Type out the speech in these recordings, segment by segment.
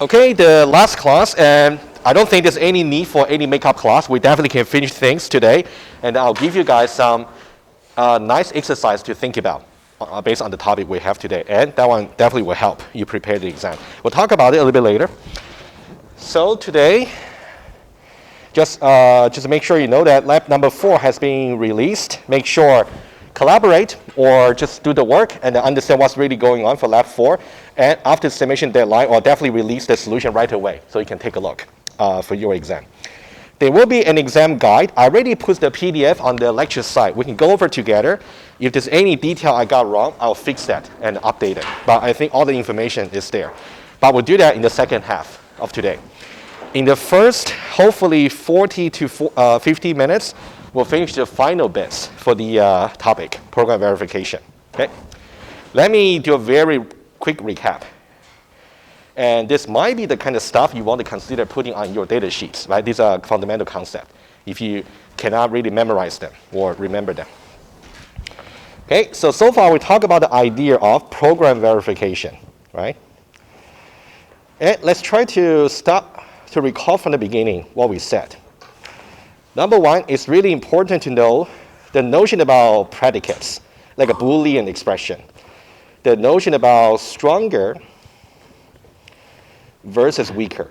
Okay, the last class, and I don't think there's any need for any makeup class. We definitely can finish things today, and I'll give you guys some nice exercise to think about based on the topic we have today, and that one definitely will help you prepare the exam. We'll talk about it a little bit later. So today, just make sure you know that lab number 4 has been released. Make sure collaborate or just do the work and understand what's really going on for lab 4. And after the submission deadline, or definitely release the solution right away so you can take a look for your exam. There will be an exam guide. I already put the PDF on the lecture site. We can go over together. If there's any detail I got wrong, I'll fix that and update it. But I think all the information is there. But we'll do that in the second half of today. In the first, hopefully 40 to 50 minutes, we'll finish the final bits for the topic, program verification. Okay? Let me do a very quick recap. And this might be the kind of stuff you want to consider putting on your data sheets, right? These are fundamental concepts if you cannot really memorize them or remember them. Okay, so far we talked about the idea of program verification, right? And let's try to start to recall from the beginning what we said. Number one, it's really important to know the notion about predicates, like a Boolean expression. The notion about stronger versus weaker.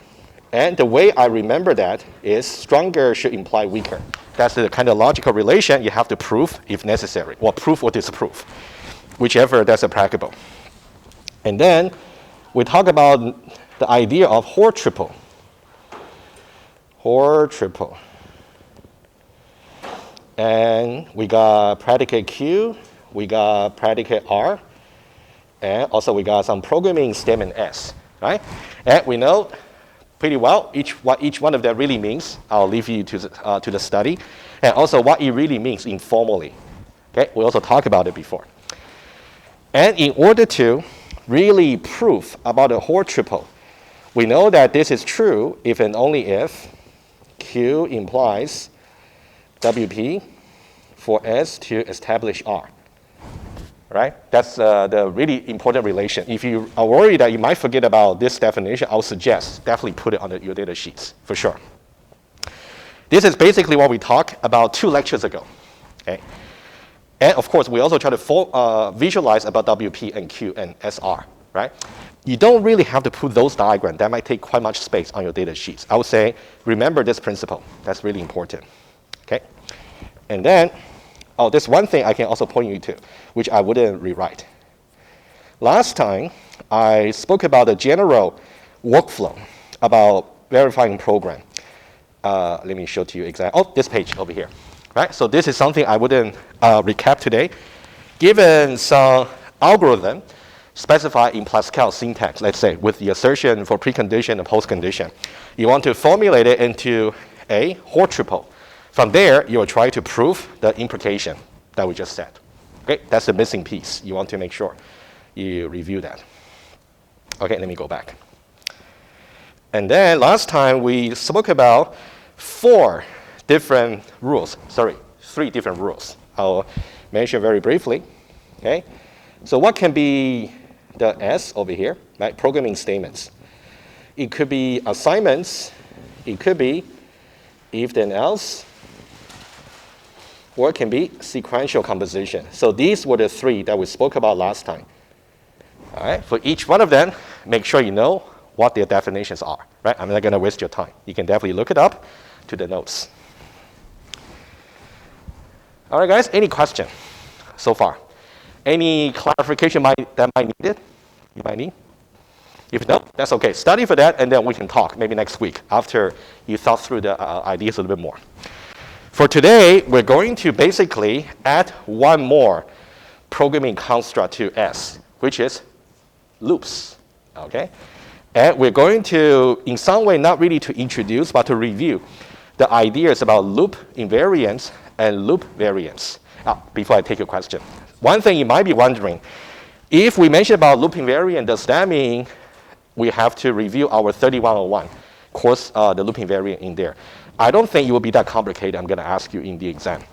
And the way I remember that is stronger should imply weaker. That's the kind of logical relation you have to prove if necessary, or prove or disprove, whichever that's applicable. And then we talk about the idea of Hoare triple. Hoare triple. And we got predicate Q, we got predicate R, and also we got some programming statement S, right? And we know pretty well what each one of them really means. I'll leave you to the study. And also what it really means informally. Okay, we also talked about it before. And in order to really prove about the Hoare triple, we know that this is true if and only if Q implies WP for S to establish R. Right? That's the really important relation. If you are worried that you might forget about this definition, I would suggest definitely put it on your data sheets, for sure. This is basically what we talked about 2 lectures ago. Okay? And of course, we also try to visualize about WP and Q and SR. Right? You don't really have to put those diagrams. That might take quite much space on your data sheets. I would say, remember this principle. That's really important. Okay? And then, there's one thing I can also point you to, which I wouldn't rewrite. Last time, I spoke about the general workflow about verifying program. Let me show to you exactly. Oh, this page over here. Right? So this is something I wouldn't recap today. Given some algorithm specified in PlusCal syntax, let's say, with the assertion for precondition and postcondition, you want to formulate it into a Hoare triple. From there, you will try to prove the implication that we just said. Okay, that's the missing piece. You want to make sure you review that. Okay, let me go back. And then last time we spoke about 3 different rules. I'll mention very briefly. Okay, so what can be the S over here, right? Programming statements. It could be assignments. It could be if then else. Or it can be sequential composition. So these were the 3 that we spoke about last time. All right, for each one of them, make sure you know what their definitions are. Right? I'm not going to waste your time. You can definitely look it up to the notes. All right, guys, any question so far? Any clarification that might need it? You might need? If no, that's okay. Study for that, and then we can talk maybe next week after you thought through the ideas a little bit more. For today, we're going to basically add one more programming construct to S, which is loops, okay? And we're going to, in some way, not really to introduce, but to review the ideas about loop invariance and loop variance. Before I take your question, one thing you might be wondering, if we mention about loop invariant, does that mean we have to review our 3101 course, the loop invariant in there? I don't think it will be that complicated. I'm going to ask you in the exam.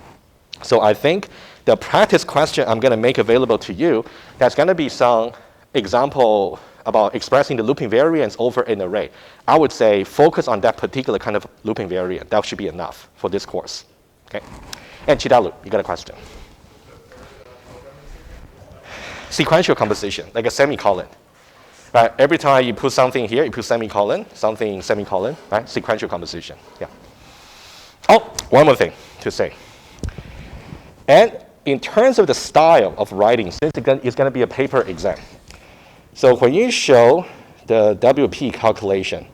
So I think the practice question I'm going to make available to you, that's going to be some example about expressing the looping variance over an array, I would say focus on that particular kind of looping variant. That should be enough for this course. Okay? And Chidalu, you got a question? Sequential composition, like a semicolon. Right? Every time you put something here, you put semicolon, something semicolon, right? Sequential composition. Yeah. Oh, one more thing to say. And in terms of the style of writing, since it's going to be a paper exam, so when you show the WP calculation,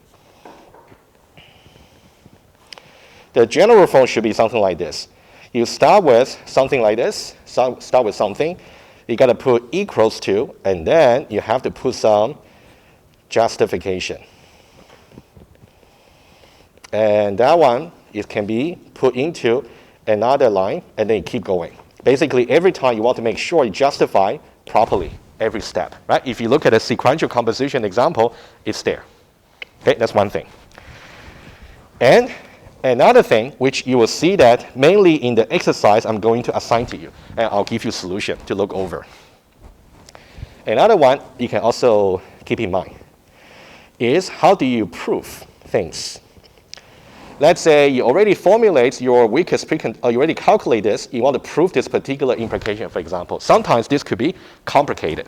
the general form should be something like this. You start with something like this, start with something, you got to put equals to, and then you have to put some justification. And that one, it can be put into another line, and then you keep going. Basically, every time you want to make sure you justify properly every step, right? If you look at a sequential composition example, it's there. Okay, that's one thing. And another thing, which you will see that mainly in the exercise I'm going to assign to you, and I'll give you a solution to look over. Another one you can also keep in mind is how do you prove things? Let's say you already formulate your weakest or you already calculate this, you want to prove this particular implication, for example. Sometimes this could be complicated.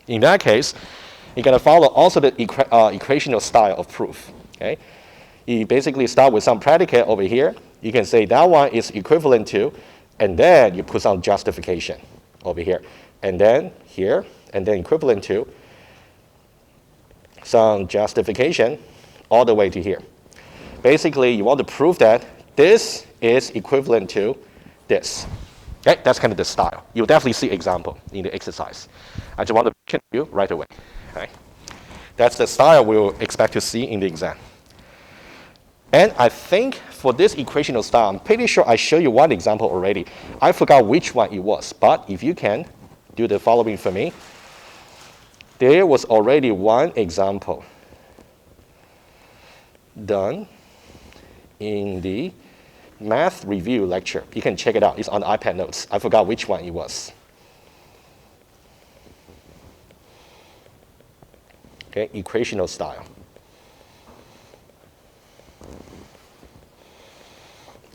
In that case, you're going to follow also the equational style of proof. Okay? You basically start with some predicate over here. You can say that one is equivalent to, and then you put some justification over here. And then here, and then equivalent to some justification all the way to here. Basically, you want to prove that this is equivalent to this. Okay, that's kind of the style. You'll definitely see example in the exercise. I just want to mention to you right away. Okay? That's the style we'll expect to see in the exam. And I think for this equational style, I'm pretty sure I showed you one example already. I forgot which one it was, but if you can do the following for me. There was already one example done in the math review lecture. You can check it out. It's on the iPad notes. I forgot which one it was. Okay, equational style.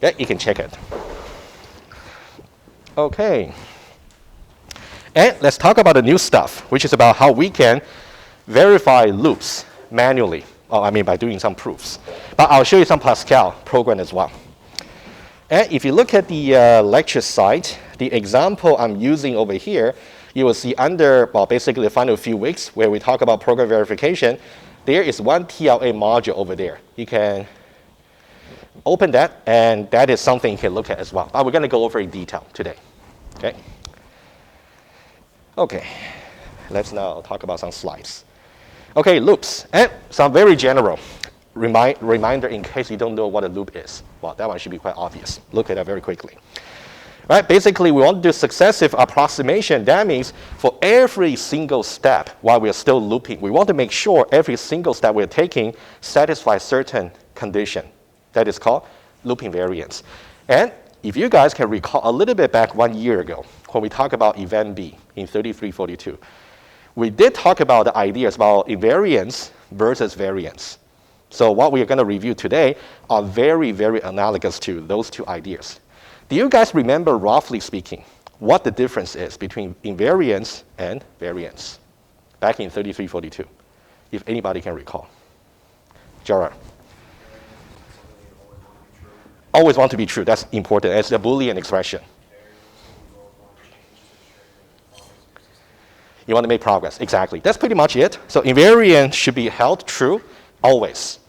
Yeah, you can check it. Okay. And let's talk about the new stuff, which is about how we can verify loops manually. Well, I mean by doing some proofs. But I'll show you some PlusCal program as well. And if you look at the lecture site, the example I'm using over here, you will see under, well, basically the final few weeks where we talk about program verification, there is one TLA module over there. You can open that, and that is something you can look at as well. But we're going to go over in detail today. Okay? Okay, let's now talk about some slides. Okay, loops, and some very general reminder in case you don't know what a loop is. Well, that one should be quite obvious. Look at that very quickly. Right, basically, we want to do successive approximation. That means for every single step while we are still looping, we want to make sure every single step we're taking satisfies certain condition. That is called looping variance. And if you guys can recall a little bit back 1 year ago, when we talked about event B in 3342, we did talk about the ideas about invariance versus variance. So what we are going to review today are very, very analogous to those two ideas. Do you guys remember, roughly speaking, what the difference is between invariance and variance back in 3342, if anybody can recall? Gerard. Always want to be true. That's important. It's a Boolean expression. You want to make progress. Exactly. That's pretty much it. So invariant should be held true always.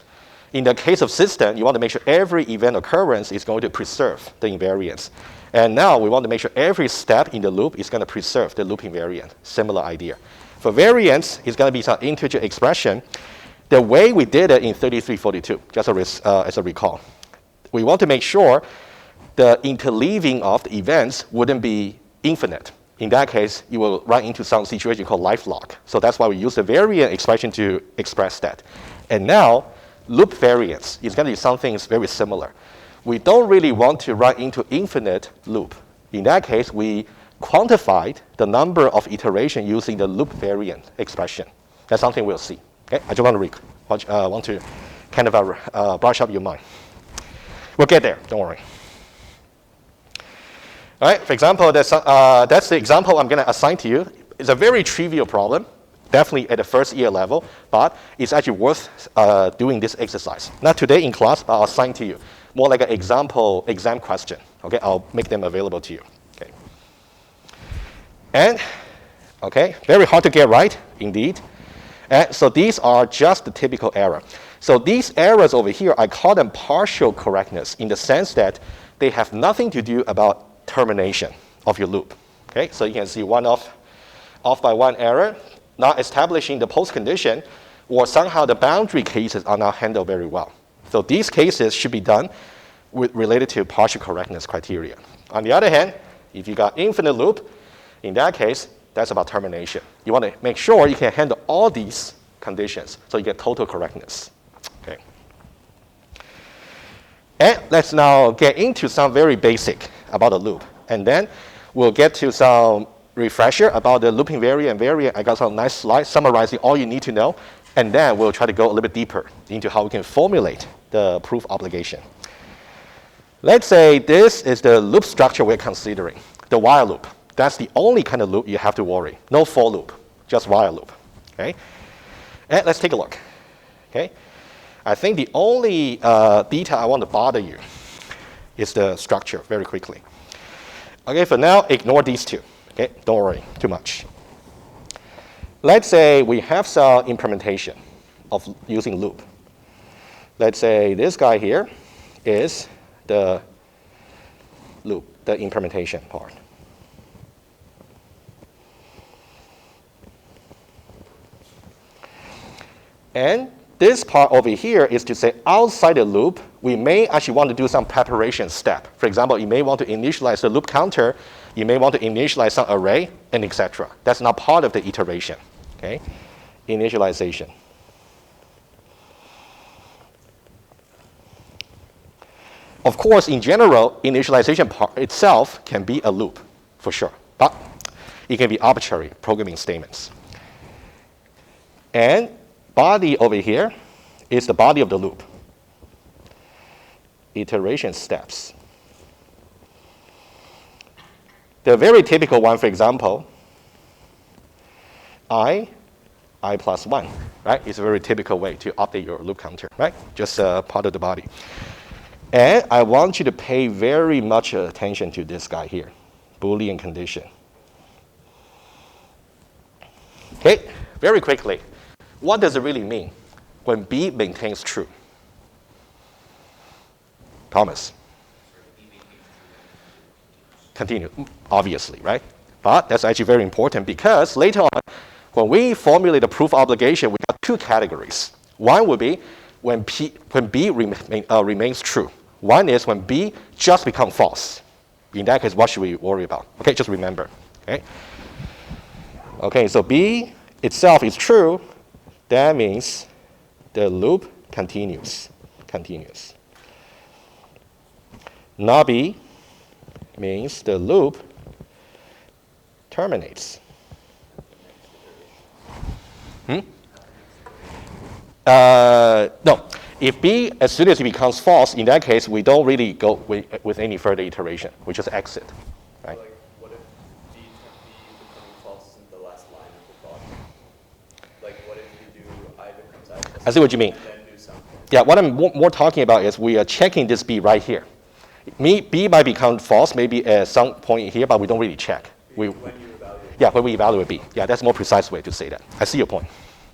In the case of system, you want to make sure every event occurrence is going to preserve the invariance. And now we want to make sure every step in the loop is going to preserve the loop invariant. Similar idea. For variance, it's going to be some integer expression. The way we did it in 3342, just as a recall, we want to make sure the interleaving of the events wouldn't be infinite. In that case, you will run into some situation called life lock. So that's why we use the variant expression to express that. And now, loop variance is going to be something very similar. We don't really want to run into infinite loop. In that case, we quantified the number of iterations using the loop variant expression. That's something we'll see. Okay, I just want to kind of brush up your mind. We'll get there, don't worry. All right, for example, that's the example I'm going to assign to you. It's a very trivial problem, definitely at the first year level, but it's actually worth doing this exercise. Not today in class, but I'll assign to you. More like an example exam question. Okay, I'll make them available to you. Okay. And, okay, very hard to get right, indeed. And so these are just the typical error. So these errors over here, I call them partial correctness in the sense that they have nothing to do about termination of your loop. Okay, so you can see one off by one error, not establishing the post condition, or somehow the boundary cases are not handled very well. So these cases should be done related to partial correctness criteria. On the other hand, if you got infinite loop, in that case, that's about termination. You want to make sure you can handle all these conditions so you get total correctness. Okay. And let's now get into some very basic about the loop. And then we'll get to some refresher about the loop invariant and variant. I got some nice slides summarizing all you need to know. And then we'll try to go a little bit deeper into how we can formulate the proof obligation. Let's say this is the loop structure we're considering, the while loop. That's the only kind of loop you have to worry. No for loop, just while loop. Okay? And let's take a look. Okay? I think the only detail I want to bother you is the structure very quickly. Okay, for now, ignore these two. Okay? Don't worry too much. Let's say we have some implementation of using loop. Let's say this guy here is the loop, the implementation part. And this part over here is to say outside the loop, we may actually want to do some preparation step. For example, you may want to initialize the loop counter, you may want to initialize some array, and etc. That's not part of the iteration. Okay? Initialization. Of course, in general, initialization part itself can be a loop, for sure. But it can be arbitrary programming statements. And body over here is the body of the loop. Iteration steps. The very typical one, for example, I plus 1, right? It's a very typical way to update your loop counter, right? Just part of the body. And I want you to pay very much attention to this guy here, Boolean condition. Okay, very quickly. What does it really mean when B maintains true? Thomas. Continue, obviously, right? But that's actually very important because later on, when we formulate the proof obligation, we have two categories. One would be when B remains true. One is when B just becomes false. In that case, what should we worry about? Okay, just remember. Okay, okay, so B itself is true. That means the loop continues. Not B means the loop terminates. No. If B, as soon as it becomes false, in that case, we don't really go with any further iteration. We just exit. Right? Like, what if B becoming false isn't the last line of the code? Like, what if you do I becomes I plus I see what you mean. and then do something? Yeah, what I'm more talking about is we are checking this B right here. B might become false maybe at some point here, but we don't really check. When you evaluate. Yeah, when we evaluate B. Yeah, that's a more precise way to say that. I see your point.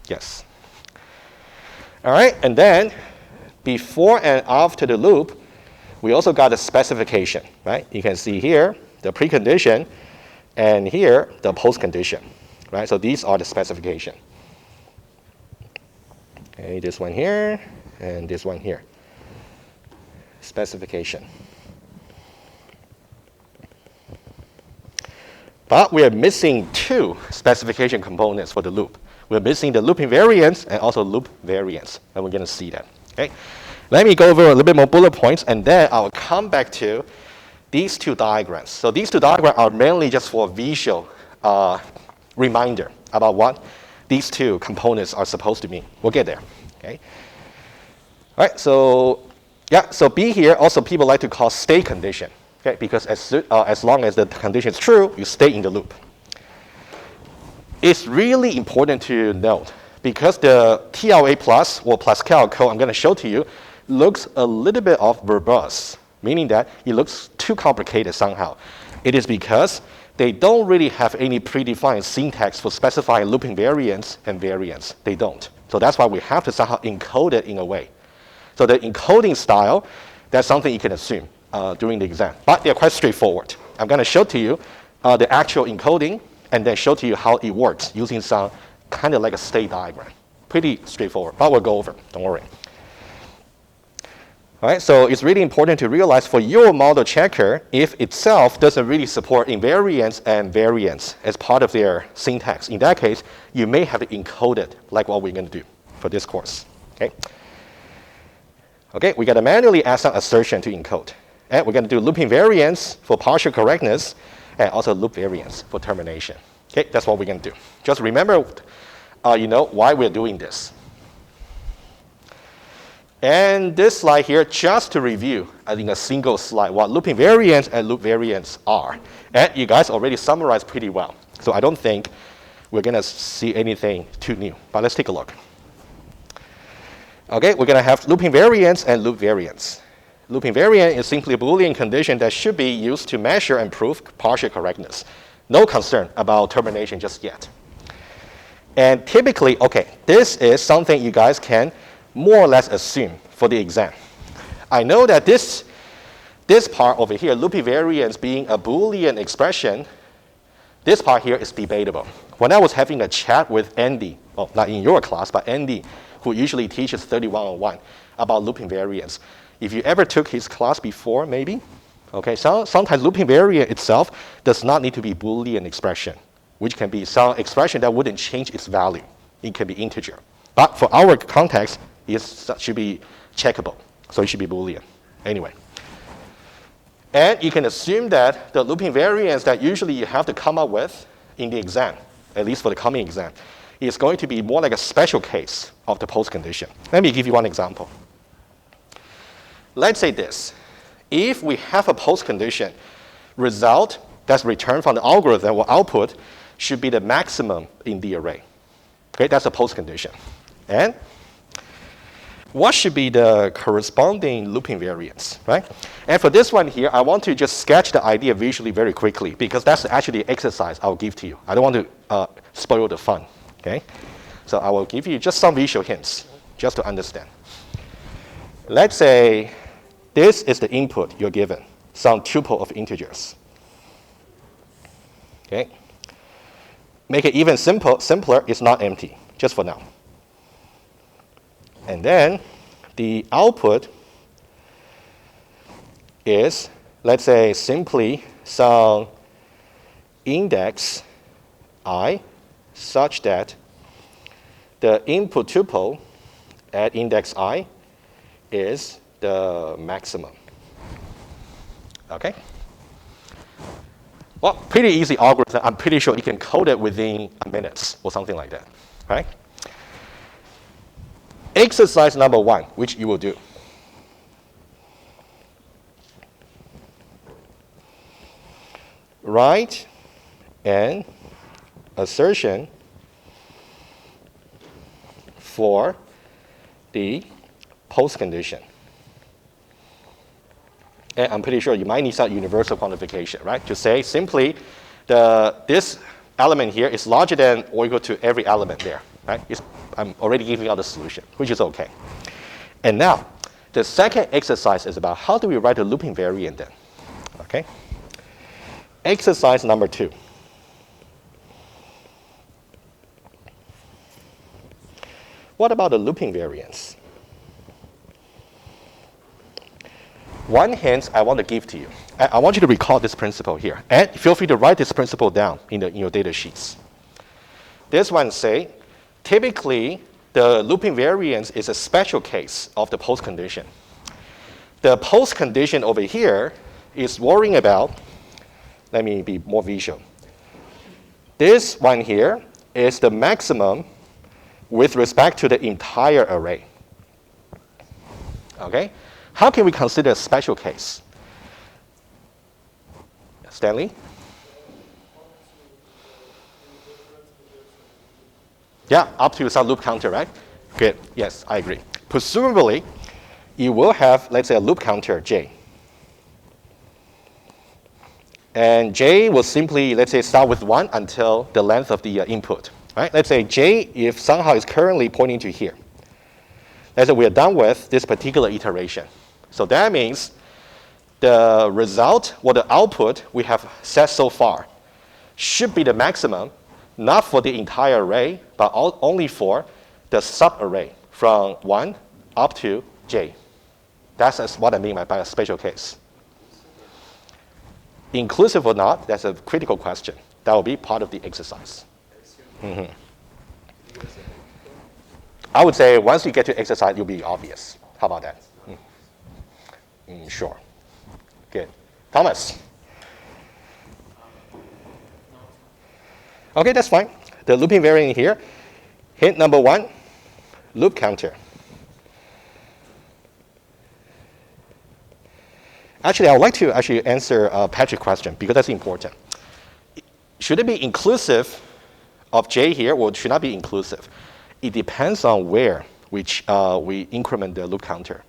Yes. All right, and then before and after the loop, we also got the specification, right? You can see here the precondition, and here the postcondition, right? So these are the specification. Okay, this one here, and this one here. Specification. But we are missing two specification components for the loop. We're missing the loop invariance and also loop variance, and we're going to see that. Okay, let me go over a little bit more bullet points, and then I'll come back to these two diagrams. So these two diagrams are mainly just for visual reminder about what these two components are supposed to mean. We'll get there. Okay. All right. So yeah. So B here also people like to call stay condition. Okay. Because as long as the condition is true, you stay in the loop. It's really important to note because the TLA plus or PlusCal code I'm going to show to you looks a little bit of verbose, meaning that it looks too complicated somehow. It is because they don't really have any predefined syntax for specifying loop invariants and variants. They don't. So that's why we have to somehow encode it in a way. So the encoding style, that's something you can assume during the exam. But they're quite straightforward. I'm going to show to you the actual encoding and then show to you how it works using some kind of like a state diagram. Pretty straightforward, but we'll go over, don't worry. All right, so it's really important to realize for your model checker, if itself doesn't really support invariants and variants as part of their syntax, in that case, you may have to encode it like what we're going to do for this course. Okay, okay, we got to manually add some assertion to encode. And we're going to do loop invariants for partial correctness and also loop variants for termination. Okay, that's what we're going to do. Just remember, you know, why we're doing this. And this slide here, just to review, I think a single slide, what loop invariants and loop variants are. And you guys already summarized pretty well. So I don't think we're going to see anything too new. But let's take a look. Okay, we're going to have loop invariants and loop variants. Loop invariant is simply a Boolean condition that should be used to measure and prove partial correctness. No concern about termination just yet. And typically, okay, this is something you guys can more or less assume for the exam. I know that this part over here, loop invariance being a Boolean expression, this part here is debatable. When I was having a chat with Andy, well, not in your class, but Andy, who usually teaches 3101 about loop invariance. If you ever took his class before, maybe, okay, so sometimes loop invariant itself does not need to be Boolean expression, which can be some expression that wouldn't change its value. It can be integer. But for our context, it should be checkable, so it should be Boolean. Anyway. And you can assume that the loop invariance that usually you have to come up with in the exam, at least for the coming exam, is going to be more like a special case of the post condition. Let me give you one example. Let's say this. If we have a post condition, result that's returned from the algorithm or output should be the maximum in the array. Okay, that's a post condition. And what should be the corresponding loop invariance, right? And for this one here, I want to just sketch the idea visually very quickly because that's actually the exercise I'll give to you. I don't want to spoil the fun, okay? So I will give you just some visual hints just to understand. Let's say this is the input you're given, some tuple of integers. Okay? Make it even simpler, it's not empty, just for now. And then the output is, let's say, simply some index I such that the input tuple at index I is the maximum. Okay? Well, pretty easy algorithm. I'm pretty sure you can code it within minutes or something like that, right? Exercise number 1, which you will do. Write an assertion for the post condition. And I'm pretty sure you might need some universal quantification, right? To say simply this element here is larger than or equal to every element there, right? I'm already giving out the solution, which is okay. And now, the second exercise is about how do we write a loop invariant then, okay? Exercise number 2. What about the loop invariance? One hint I want to give to you. I want you to recall this principle here. And feel free to write this principle down in your data sheets. This one say, typically, the loop invariance is a special case of the post condition. The post condition over here is worrying about, let me be more visual. This one here is the maximum with respect to the entire array. Okay? How can we consider a special case? Stanley? Yeah, up to some loop counter, right? Good. Yes, I agree. Presumably, you will have, let's say, a loop counter j. And j will simply, let's say, start with 1 until the length of the input. Right? Let's say j, if somehow is currently pointing to here. Let's say we are done with this particular iteration. So that means the result or the output we have set so far should be the maximum, not for the entire array, but only for the subarray from 1 up to j. That's what I mean by a special case. Inclusive or not, that's a critical question. That will be part of the exercise. Mm-hmm. I would say once you get to exercise, it'll be obvious. How about that? Sure. Good. Thomas? Okay, that's fine. The looping variant here. Hint number 1, loop counter. Actually, I would like to actually answer Patrick's question because that's important. Should it be inclusive of j here, or should not be inclusive? It depends on where we increment the loop counter.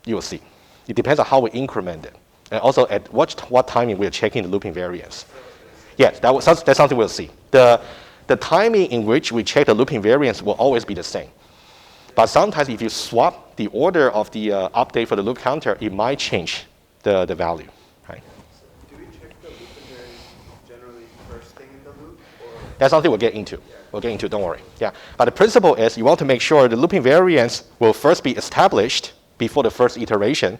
You will see. It depends on how we increment it. And also at what timing we're checking the looping variance. Yes, that's something we'll see. The timing in which we check the looping variance will always be the same. But sometimes if you swap the order of the update for the loop counter, it might change the value. Right? Do we check the looping variance generally first thing in the loop? Or? That's something we'll get into. Yeah. We'll get into, don't worry. Yeah. But the principle is you want to make sure the looping variance will first be established before the first iteration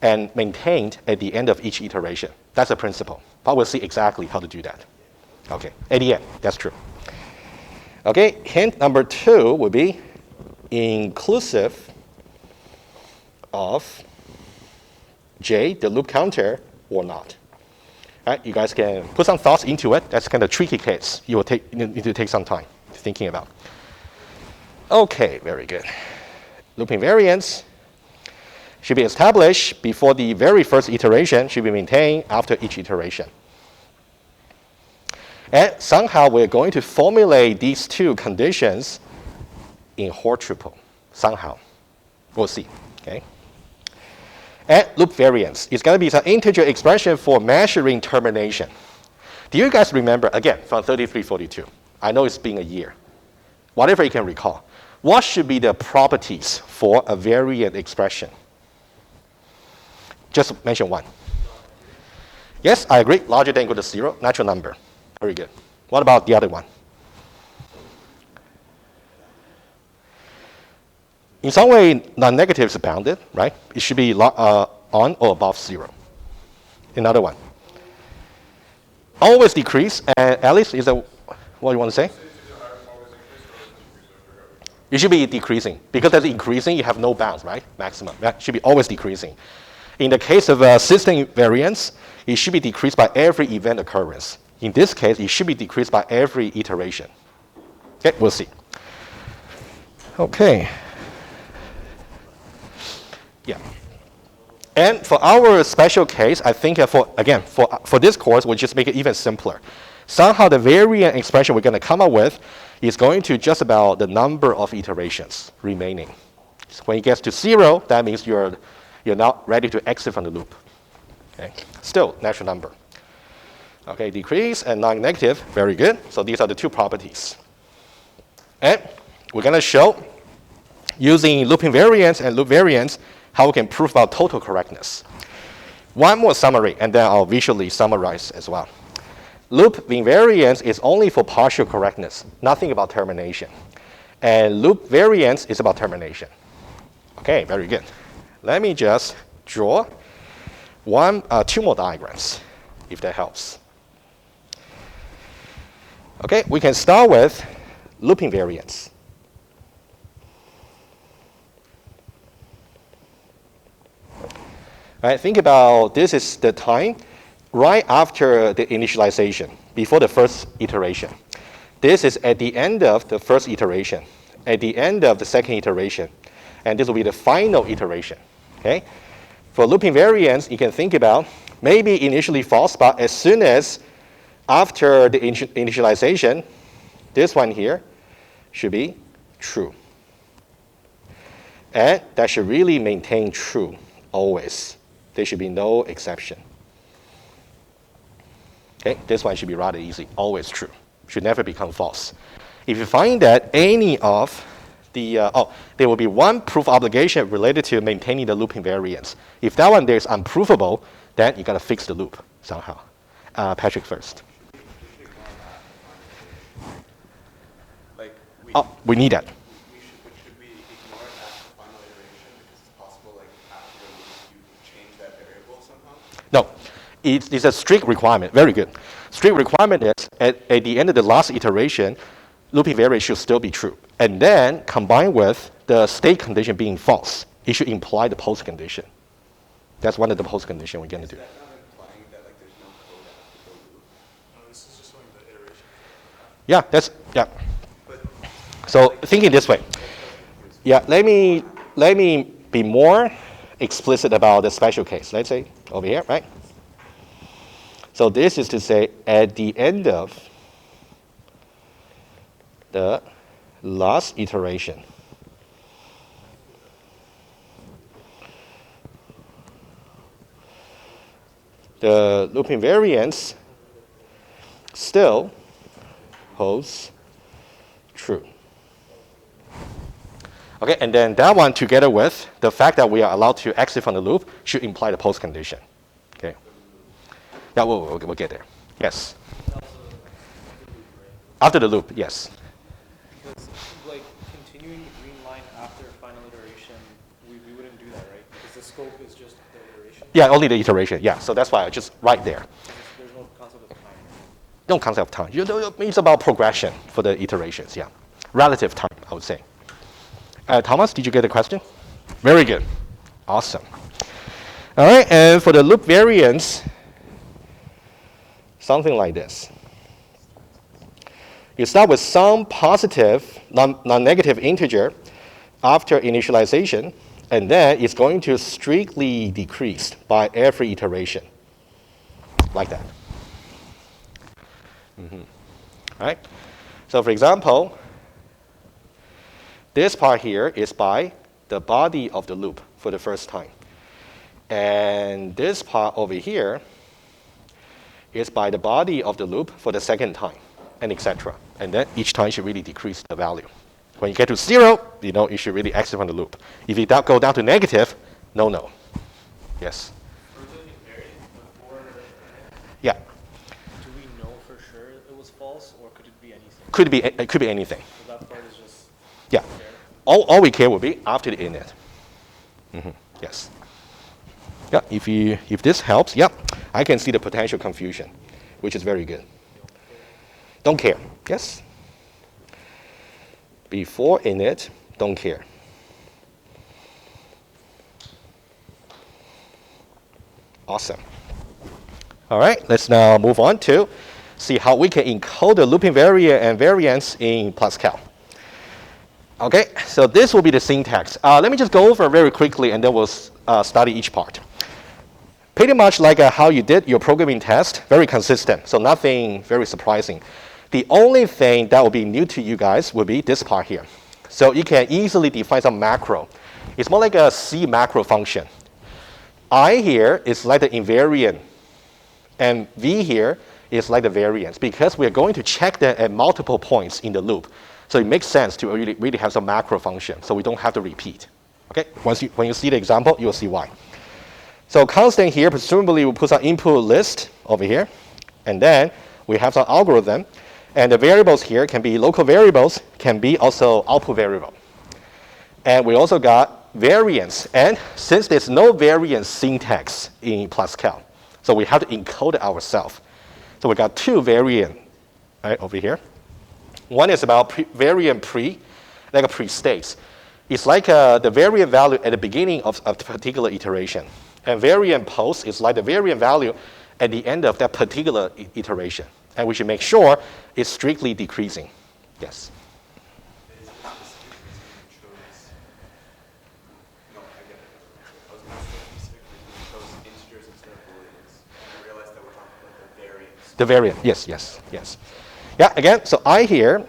and maintained at the end of each iteration. That's the principle. But we'll see exactly how to do that. Okay, at the end, that's true. Okay, hint number 2 would be inclusive of j, the loop counter, or not. All right, you guys can put some thoughts into it. That's kind of a tricky case. You need to take some time thinking about. Okay, very good. Looping variance should be established before the very first iteration, should be maintained after each iteration. And somehow we're going to formulate these two conditions in Hoare triple. Somehow. We'll see. Okay. And loop variance is going to be some integer expression for measuring termination. Do you guys remember, again, from 3342? I know it's been a year. Whatever you can recall. What should be the properties for a variant expression? Just mention one. Yes, I agree. Larger than or equal to 0, natural number. Very good. What about the other one? In some way, non-negative is bounded, right? It should be on or above 0. Another one. Always decrease, and Alice, is that what you want to say? It should be decreasing. Because as increasing, you have no bounds, right? Maximum. That should be always decreasing. In the case of system variance, it should be decreased by every event occurrence. In this case, it should be decreased by every iteration. Okay, we'll see. Okay. Yeah. And for our special case, I think for this course, we'll just make it even simpler. Somehow the variant expression we're going to come up with is going to just about the number of iterations remaining. So when it gets to 0, that means you're now ready to exit from the loop. Okay. Still, natural number. Okay, decrease and non-negative, very good. So these are the two properties. And we're going to show, using loop invariance and loop variance, how we can prove about total correctness. One more summary, and then I'll visually summarize as well. Loop invariance is only for partial correctness, nothing about termination. And loop variance is about termination. Okay, very good. Let me just draw two more diagrams, if that helps. Okay, we can start with looping variance. All right, think about this is the time right after the initialization, before the first iteration. This is at the end of the first iteration, at the end of the second iteration, and this will be the final iteration. Okay? For loop invariance, you can think about maybe initially false, but as soon as after the initialization, this one here should be true. And that should really maintain true always. There should be no exception. Okay, this one should be rather easy, always true. Should never become false. If you find that any of the, there will be one proof obligation related to maintaining the loop invariance. If that one there is unprovable, then you got to fix the loop somehow. Patrick first. Like we need that. Should we ignore it after the final iteration because it's possible, like after the loop, you change that variable somehow? No, it's a strict requirement. Very good. Strict requirement is at the end of the last iteration, loop invariance should still be true. And then combined with the state condition being false, it should imply the post condition. That's one of the post condition we're going to do. Is that not implying that like there's no code after the loop? No, this is just showing the iteration. Yeah, yeah. But So thinking this way. Yeah, let me be more explicit about the special case. Let's say over here, right? So this is to say at the end of the last iteration, the loop invariance still holds true. Okay, and then that one together with the fact that we are allowed to exit from the loop should imply the post condition. Okay. Yeah, we'll get there. Yes. After the loop, yes. Because like continuing the green line after final iteration, we wouldn't do that, right? Because the scope is just the iteration. Yeah, only the iteration. Yeah, so that's why I just right there. There's no concept of time. No concept of time. It's about progression for the iterations. Yeah, relative time, I would say. Thomas, did you get the question? Very good. Awesome. All right, and for the loop variance, something like this. You start with some positive, non-negative integer after initialization, and then it's going to strictly decrease by every iteration, like that. All right? So for example, this part here is by the body of the loop for the first time. And this part over here is by the body of the loop for the second time, and etc. And then each time should really decrease the value. When you get to 0, you know you should really exit from the loop. If you go down to negative, no. Yes? Yeah. Do we know for sure it was false, or could it be anything? It could be anything. So that part is just Yeah. All we care will be after the init. Yes. Yeah, if this helps, yeah, I can see the potential confusion, which is very good. Don't care. Yes? Before init, don't care. Awesome. All right, let's now move on to see how we can encode the loop invariant and variance in PlusCal. Okay, so this will be the syntax. Let me just go over very quickly, and then we'll study each part. Pretty much like how you did your programming test, very consistent, so nothing very surprising. The only thing that will be new to you guys will be this part here. So you can easily define some macro. It's more like a C macro function. I here is like the invariant, and V here is like the variance, because we are going to check that at multiple points in the loop. So it makes sense to really have some macro function, so we don't have to repeat. Okay, when you see the example, you'll see why. So constant here, presumably we'll put some input list over here, and then we have some algorithm, and the variables here can be local variables, can be also output variable. And we also got variance, and since there's no variance syntax in PlusCal, so we have to encode it ourselves. So we got two variant right over here. One is about variant like a pre-states. It's like the variant value at the beginning of a particular iteration. And variant post is like the variant value at the end of that particular iteration. And we should make sure it's strictly decreasing. Yes? Is it specific reason you chose? No, I get it. I was going to say specific reason you chose integers instead of booleans. I realized that we're talking about the variance. The variant, yes, yes, yes. Yeah, again, so I here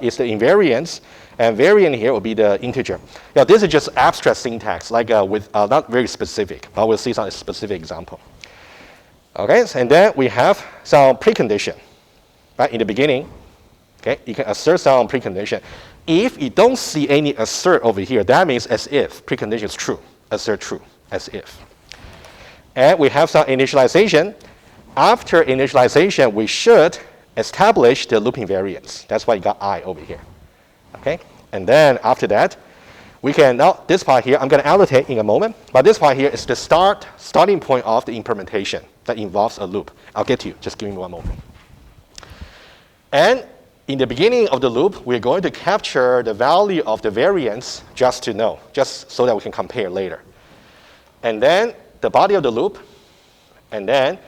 is the invariance, and variant here will be the integer. Now, this is just abstract syntax, like with not very specific, but we'll see some specific example. Okay, and then we have some precondition, right? In the beginning, okay, you can assert some precondition. If you don't see any assert over here, that means as if precondition is true, assert true, as if. And we have some initialization. After initialization, we should establish the loop invariance. That's why you got I over here. Okay, and then after that, we can now this part here I'm going to annotate in a moment, but this part here is the starting point of the implementation that involves a loop. I'll get to you. Just give me one moment. And in the beginning of the loop, we're going to capture the value of the variance just to know, just so that we can compare later. And then the body of the loop, and then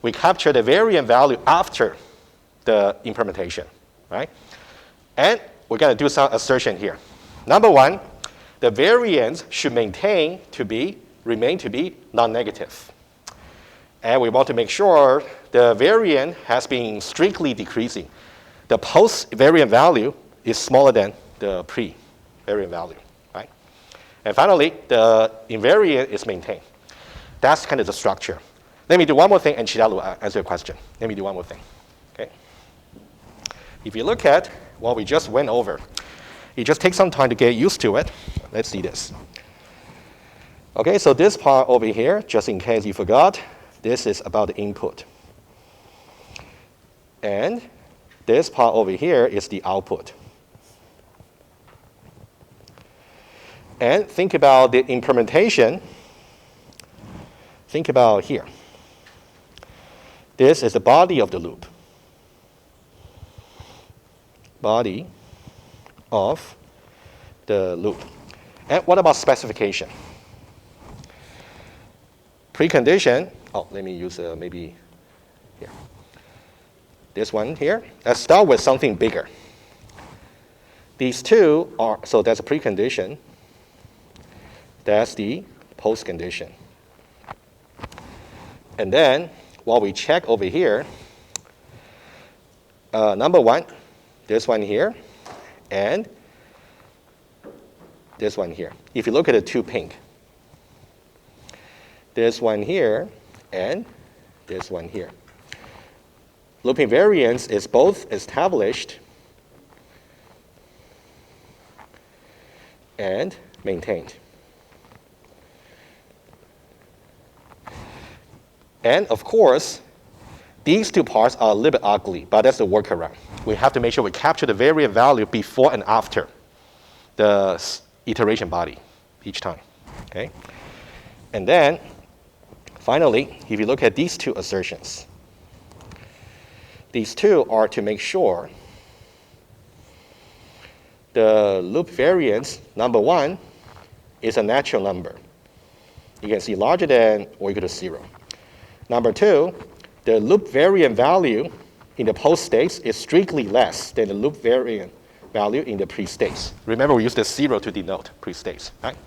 we capture the variant value after the implementation, right? And we're going to do some assertion here. Number one, the variance should remain to be non-negative. And we want to make sure the variant has been strictly decreasing. The post-variant value is smaller than the pre-variant value, right? And finally, the invariant is maintained. That's kind of the structure. Let me do one more thing, and Chidal will answer your question. Let me do one more thing, okay? If you look at what we just went over, it just takes some time to get used to it. Let's see this. Okay, so this part over here, just in case you forgot, this is about the input. And this part over here is the output. And think about the implementation. Think about here. This is the body of the loop. Body of the loop. And what about specification? Precondition, oh, let me use maybe here. This one here. Let's start with something bigger. These two are, so that's a precondition. That's the postcondition. And then what we check over here, number one, this one here, and this one here. If you look at the two pink, this one here and this one here. Loop invariance is both established and maintained. And of course, these two parts are a little bit ugly, but that's the workaround. We have to make sure we capture the variant value before and after the iteration body each time, okay? And then, finally, if you look at these two assertions, these two are to make sure the loop variance, number one, is a natural number. You can see larger than or equal to 0. Number two, the loop variant value in the post states is strictly less than the loop variant value in the pre-states. Remember, we use the 0 to denote pre-states, right?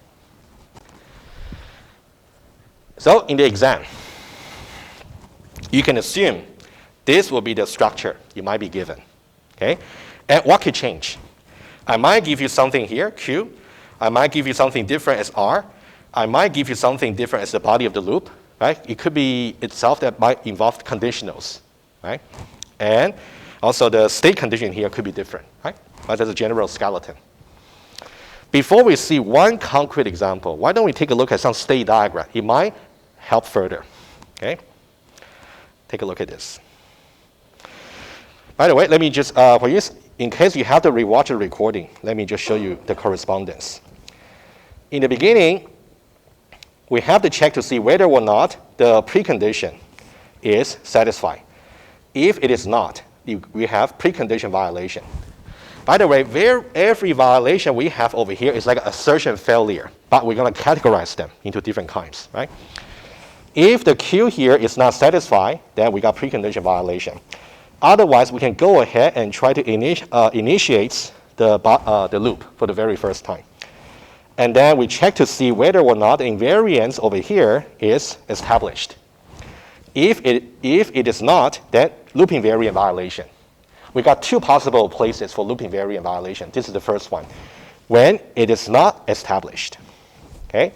So in the exam, you can assume this will be the structure you might be given, okay? And what could change? I might give you something here, Q. I might give you something different as R. I might give you something different as the body of the loop, right? It could be itself that might involve conditionals, right? And also the state condition here could be different, right? But there's a general skeleton. Before we see one concrete example, why don't we take a look at some state diagram? It might help further, okay? Take a look at this. By the way, let me just, for you, in case you have to rewatch the recording, let me just show you the correspondence. In the beginning, we have to check to see whether or not the precondition is satisfied. If it is not, we have precondition violation. By the way, every violation we have over here is like an assertion failure, but we're going to categorize them into different kinds, right? If the Q here is not satisfied, then we got precondition violation. Otherwise, we can go ahead and try to initiate the loop for the very first time. And then we check to see whether or not the invariance over here is established. If it is not, then loop invariant violation. We got two possible places for loop invariant violation. This is the first one. When it is not established. Okay?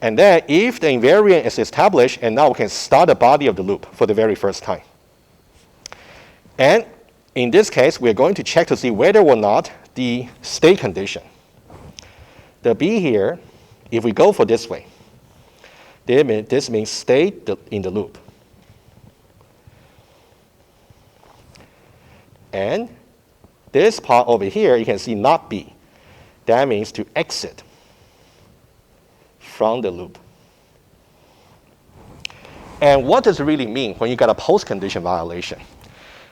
And then if the invariant is established, and now we can start the body of the loop for the very first time. And in this case, we're going to check to see whether or not the state condition, the B here, if we go for this way, this means state in the loop. And this part over here, you can see not B. That means to exit from the loop. And what does it really mean when you got a post-condition violation?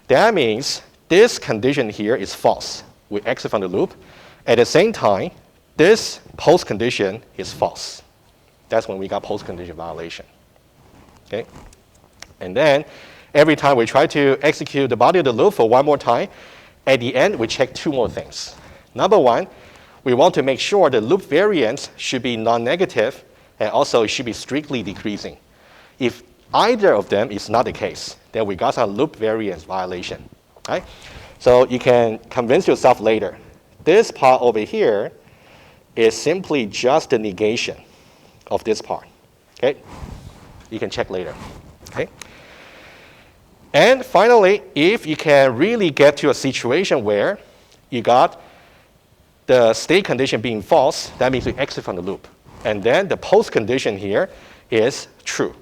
That means this condition here is false. We exit from the loop. At the same time, this post-condition is false. That's when we got post-condition violation. Okay? And then every time we try to execute the body of the loop for one more time, at the end, we check two more things. Number one, we want to make sure the loop variance should be non-negative, and also it should be strictly decreasing. If either of them is not the case, then we got some loop variance violation. Right? So you can convince yourself later. This part over here is simply just the negation of this part. Okay? You can check later. Okay? And finally, if you can really get to a situation where you got the state condition being false, that means we exit from the loop. And then the post condition here is true.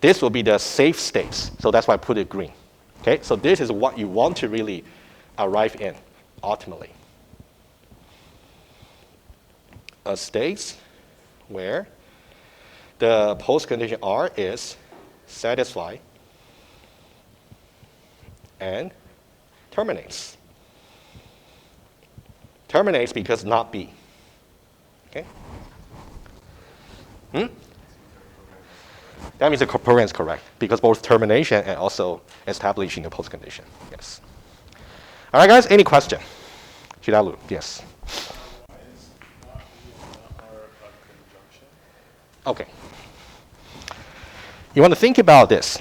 This will be the safe states. So that's why I put it green. Okay? So this is what you want to really arrive in, ultimately. A state where the post condition R is satisfied and terminates. Terminates because not B. Okay? That means the program is correct because both termination and also establishing the post condition. Yes. All right, guys. Any question? Shidalu, yes. Why is not B and not R a conjunction? Okay. You want to think about this.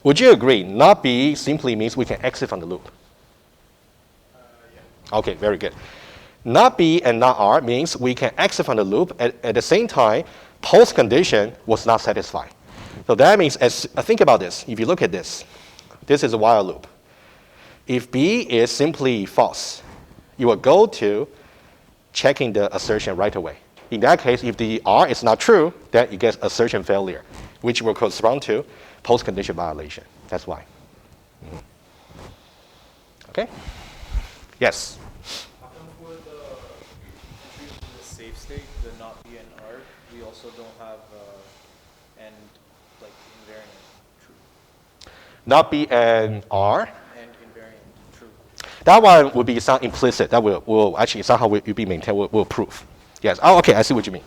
Would you agree not B simply means we can exit from the loop? Yeah. Okay, very good. Not B and not R means we can exit from the loop. At the same time, post condition was not satisfied. So that means, think about this. If you look at this, this is a while loop. If B is simply false, you will go to checking the assertion right away. In that case, if the R is not true, then you get assertion failure, which will correspond to post condition violation. That's why. Okay? Yes? How come for the entries in the safe state, the not B and R, we also don't have and like invariant true? Not B and R. And invariant true. That one would be some implicit. That will actually somehow will be maintained. Will prove. Yes. Oh, okay. I see what you mean.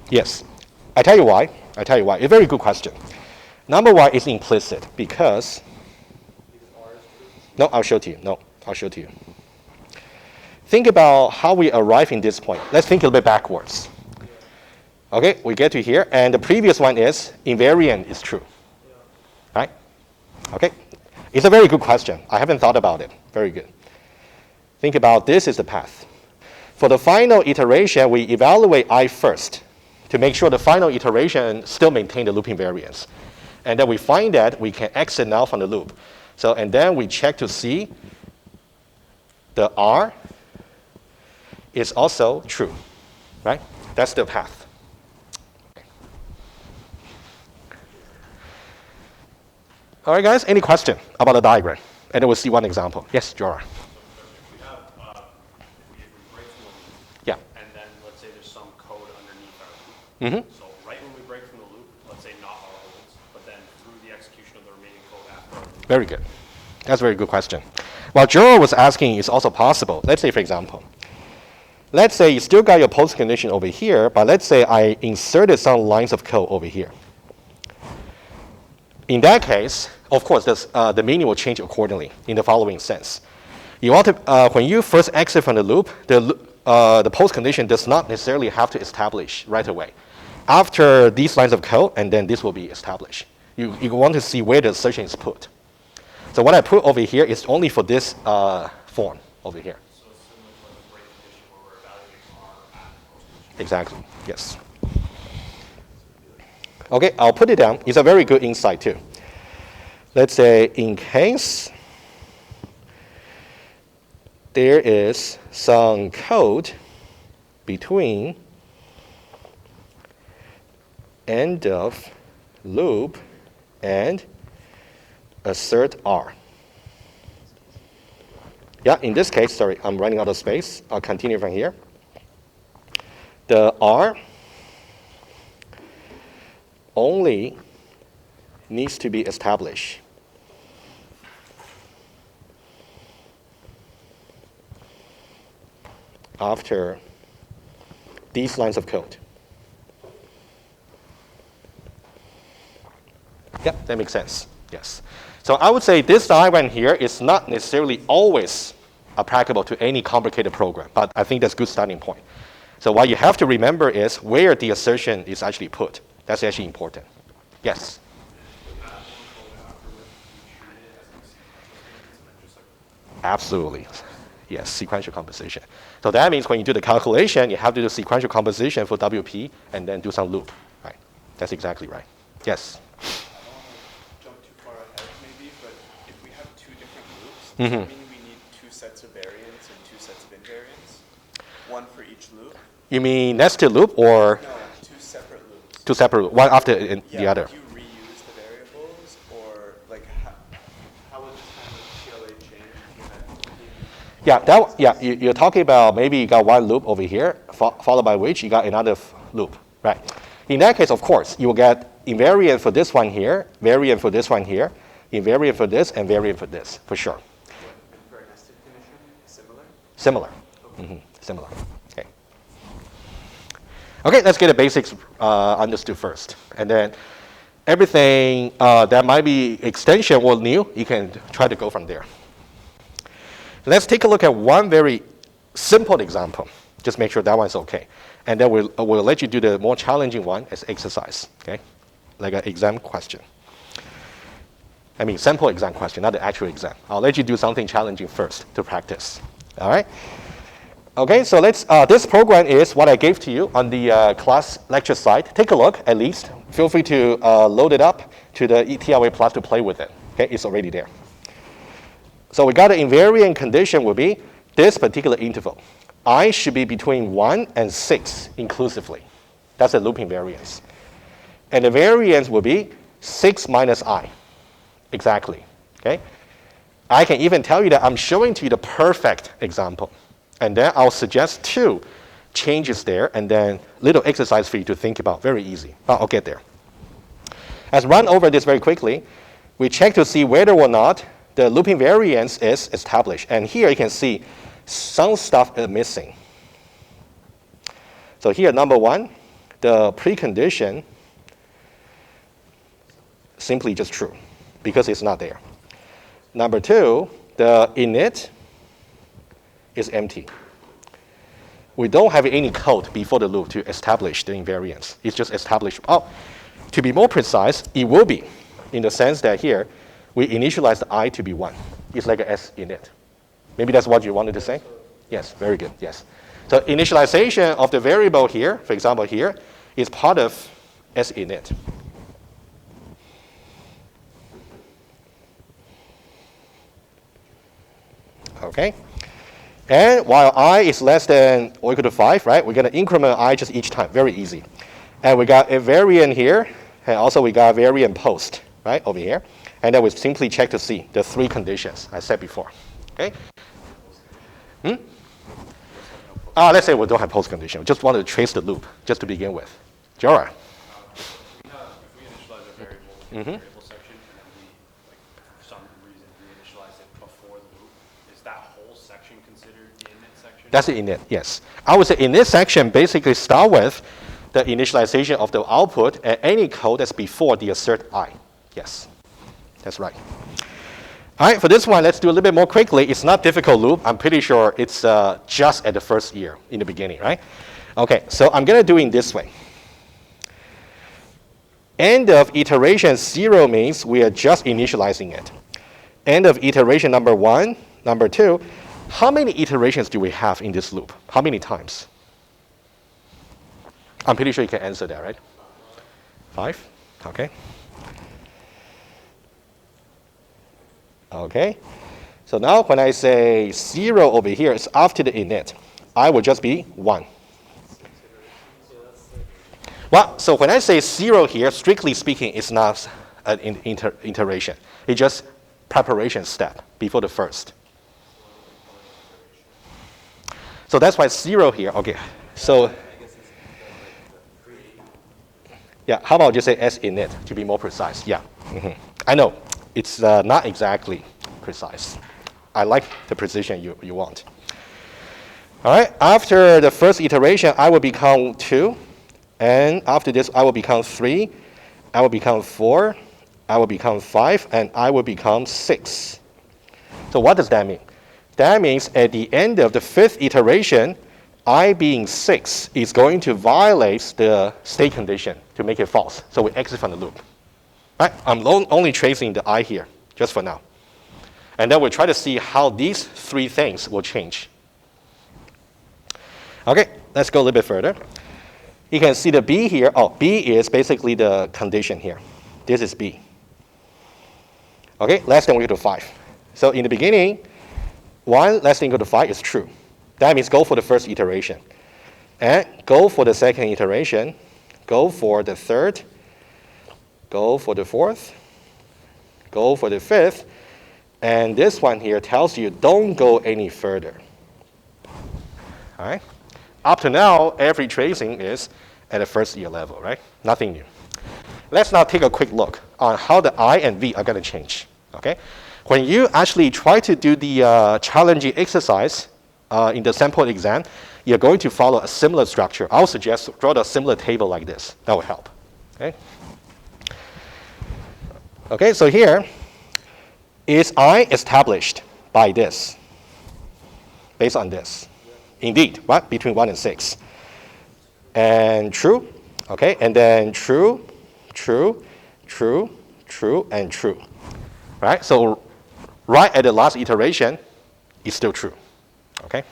Yes. I tell you why. It's a very good question. Number one is implicit because. No, I'll show to you. Think about how we arrive in this point. Let's think a little bit backwards. Okay, we get to here, and the previous one is invariant is true. Right? Okay. It's a very good question. I haven't thought about it. Very good. Think about this is the path. For the final iteration, we evaluate I first to make sure the final iteration still maintain the loop invariance. And then we find that we can exit now from the loop. So, and then we check to see the R is also true, right? That's the path. All right, guys, any question about the diagram? And then we'll see one example. Yes, Jorah. We have, if we break from the loop, Yeah. and then let's say there's some code underneath our loop. Mm-hmm. So right when we break from the loop, let's say not R holds, but then through the execution of the remaining code after our loop. Very good. That's a very good question. What Jorah was asking is also possible. Let's say, for example, let's say you still got your post condition over here, but let's say I inserted some lines of code over here. in that case, of course, the meaning will change accordingly in the following sense. You want to, when you first exit from the loop, the post condition does not necessarily have to establish right away. After these lines of code, and then this will be established. You want to see where the assertion is put. So what I put over here is only for this form over here. So it's similar to like a break condition where we're evaluating R at post condition. Exactly, yes. Okay, I'll put it down. It's a very good insight too. Let's say in case there is some code between end of loop and assert R. Yeah, in this case, sorry, I'm running out of space. I'll continue from here. The R only needs to be established after these lines of code. Yeah, that makes sense. Yes. So I would say this diagram here is not necessarily always applicable to any complicated program, but I think that's a good starting point. So what you have to remember is where the assertion is actually put. That's actually important. Yes? Absolutely. Yes, sequential composition. So that means when you do the calculation, you have to do sequential composition for WP and then do some loop. Right. That's exactly right. Yes? Jump too far ahead maybe, but if we have two different loops, does that mean we need two sets of variants and two sets of invariants? One for each loop? You mean nested loop or? No, two separate loops. Two separate, one after the other. Do you reuse the variables, or like how would this kind of PLA change? Yeah, you're talking about maybe you got one loop over here, followed by which you got another loop, right? In that case, of course, you will get invariant for this one here, variant for this one here, invariant for this, and variant for this, for sure. For a nested condition, similar? Similar. Okay. Similar. Okay. Okay, let's get the basics understood first. And then everything that might be extension or new, you can try to go from there. Let's take a look at one very simple example. Just make sure that one's okay. And then we'll let you do the more challenging one as exercise, okay? Like an exam question. I mean, sample exam question, not the actual exam. I'll let you do something challenging first to practice, all right? Okay, so let's, this program is what I gave to you on the class lecture site. Take a look, at least. Feel free to load it up to the ETLA Plus to play with it, okay? It's already there. So we got an invariant condition will be this particular interval. I should be between 1 and 6 inclusively. That's a loop invariance. And the variance will be 6 minus I. Exactly. Okay? I can even tell you that I'm showing to you the perfect example. And then I'll suggest 2 changes there and then little exercise for you to think about. Very easy. But I'll get there. Let's run over this very quickly. We check to see whether or not the looping variance is established. And here you can see some stuff is missing. So here, number 1, the precondition simply just true because it's not there. Number 2, the init is empty. We don't have any code before the loop to establish the invariance. It's just established. Oh, to be more precise, it will be in the sense that here we initialize the I to be 1. It's like a S init. Maybe that's what you wanted to say? Yes, very good, yes. So initialization of the variable here, for example here, is part of S init. Okay? And while I is less than or equal to 5, right, we're going to increment I just each time, very easy. And we got a variant here, and also we got a variant post, right, over here. And then we simply check to see the 3 conditions I said before. Okay? Let's say we don't have post condition. We just want to trace the loop just to begin with. Jora. If we initialize a variable in the variable section and then we, like, for some reason, we initialize it before the loop, is that whole section considered the init section? That's the init, yes. I would say init section basically start with the initialization of the output and any code that's before the assert I. Yes. That's right. All right, for this one, let's do a little bit more quickly. It's not difficult loop. I'm pretty sure it's just at the first year in the beginning, right? Okay, so I'm going to do it this way. End of iteration 0 means we are just initializing it. End of iteration number 1, number 2. How many iterations do we have in this loop? How many times? I'm pretty sure you can answer that, right? 5? Okay. Okay. So now when I say 0 over here, it's after the init. I will just be 1. Well, so when I say 0 here, strictly speaking, it's not an iteration. It's just preparation step before the first. So that's why 0 here. Okay. So yeah, how about just say s init to be more precise? Yeah. I know it's not exactly precise. I like the precision you want. All right. After the first iteration, I will become 2. And after this, I will become 3, I will become 4, I will become 5, and I will become 6. So what does that mean? That means at the end of the 5th iteration, I being 6 is going to violate the state condition to make it false. So we exit from the loop. Right? I'm only tracing the I here, just for now. And then we'll try to see how these 3 things will change. Okay, let's go a little bit further. You can see the B here. Oh, B is basically the condition here. This is B. Okay, less than or equal to 5. So in the beginning, 1 less than or equal to 5 is true. That means go for the first iteration. And go for the second iteration. Go for the third. Go for the fourth. Go for the fifth. And this one here tells you don't go any further. All right? Up to now, every tracing is at the first year level, right? Nothing new. Let's now take a quick look on how the I and V are going to change, okay? When you actually try to do the challenging exercise in the sample exam, you're going to follow a similar structure. I'll suggest draw a similar table like this. That will help, okay? Okay, so here is I established by this, based on this. Indeed, what? Between 1 and 6. And true, okay? And then true, true, true, true, and true. Right? So right at the last iteration, it's still true, okay?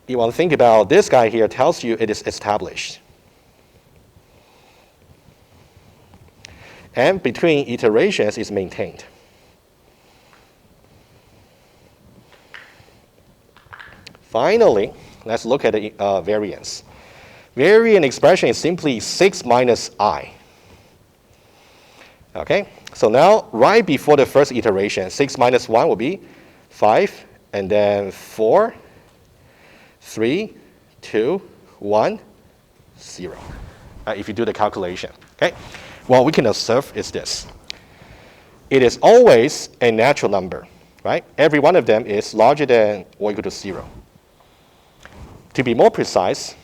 You want to think about this guy here tells you it is established. And between iterations is maintained. Finally, let's look at the variance. Variant expression is simply 6 minus I. Okay, so now right before the first iteration, 6 minus 1 will be 5, and then 4, 3, 2, 1, 0. If you do the calculation, okay? What we can observe is this. It is always a natural number, right? Every one of them is larger than or equal to 0. To be more precise,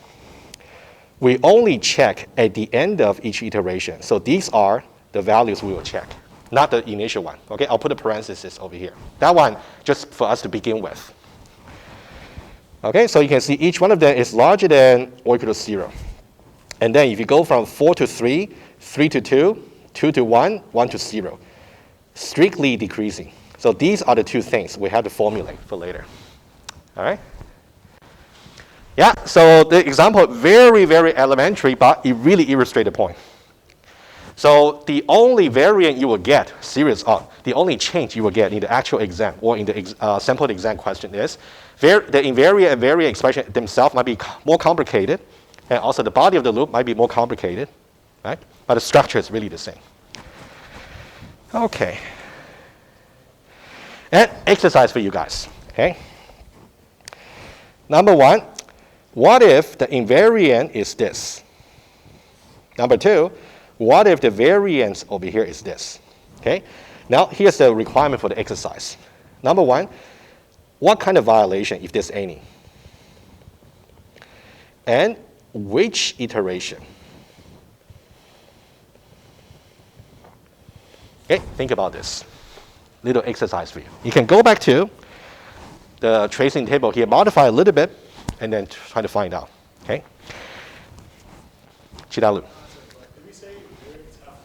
we only check at the end of each iteration. So these are the values we will check, not the initial one. Okay, I'll put a parenthesis over here. That one, just for us to begin with. Okay, so you can see each one of them is larger than or equal to 0. And then if you go from 4 to 3, 3 to 2, 2 to 1, 1 to 0, strictly decreasing. So these are the 2 things we have to formulate for later. All right? Yeah, so the example, very, very elementary, but it really illustrates the point. So the only variant you will get, the only change you will get in the actual exam or in the sample the question is, the invariant and variant expression themselves might be more complicated, and also the body of the loop might be more complicated, right? But the structure is really the same. Okay. And exercise for you guys, okay? Number 1. What if the invariant is this? Number 2, what if the variance over here is this? Okay. Now here's the requirement for the exercise. Number 1, what kind of violation, if there's any? And which iteration? Okay, think about this. Little exercise for you. You can go back to the tracing table here, modify a little bit, and then try to find out. Okay? Chidalu. Did we say invariants have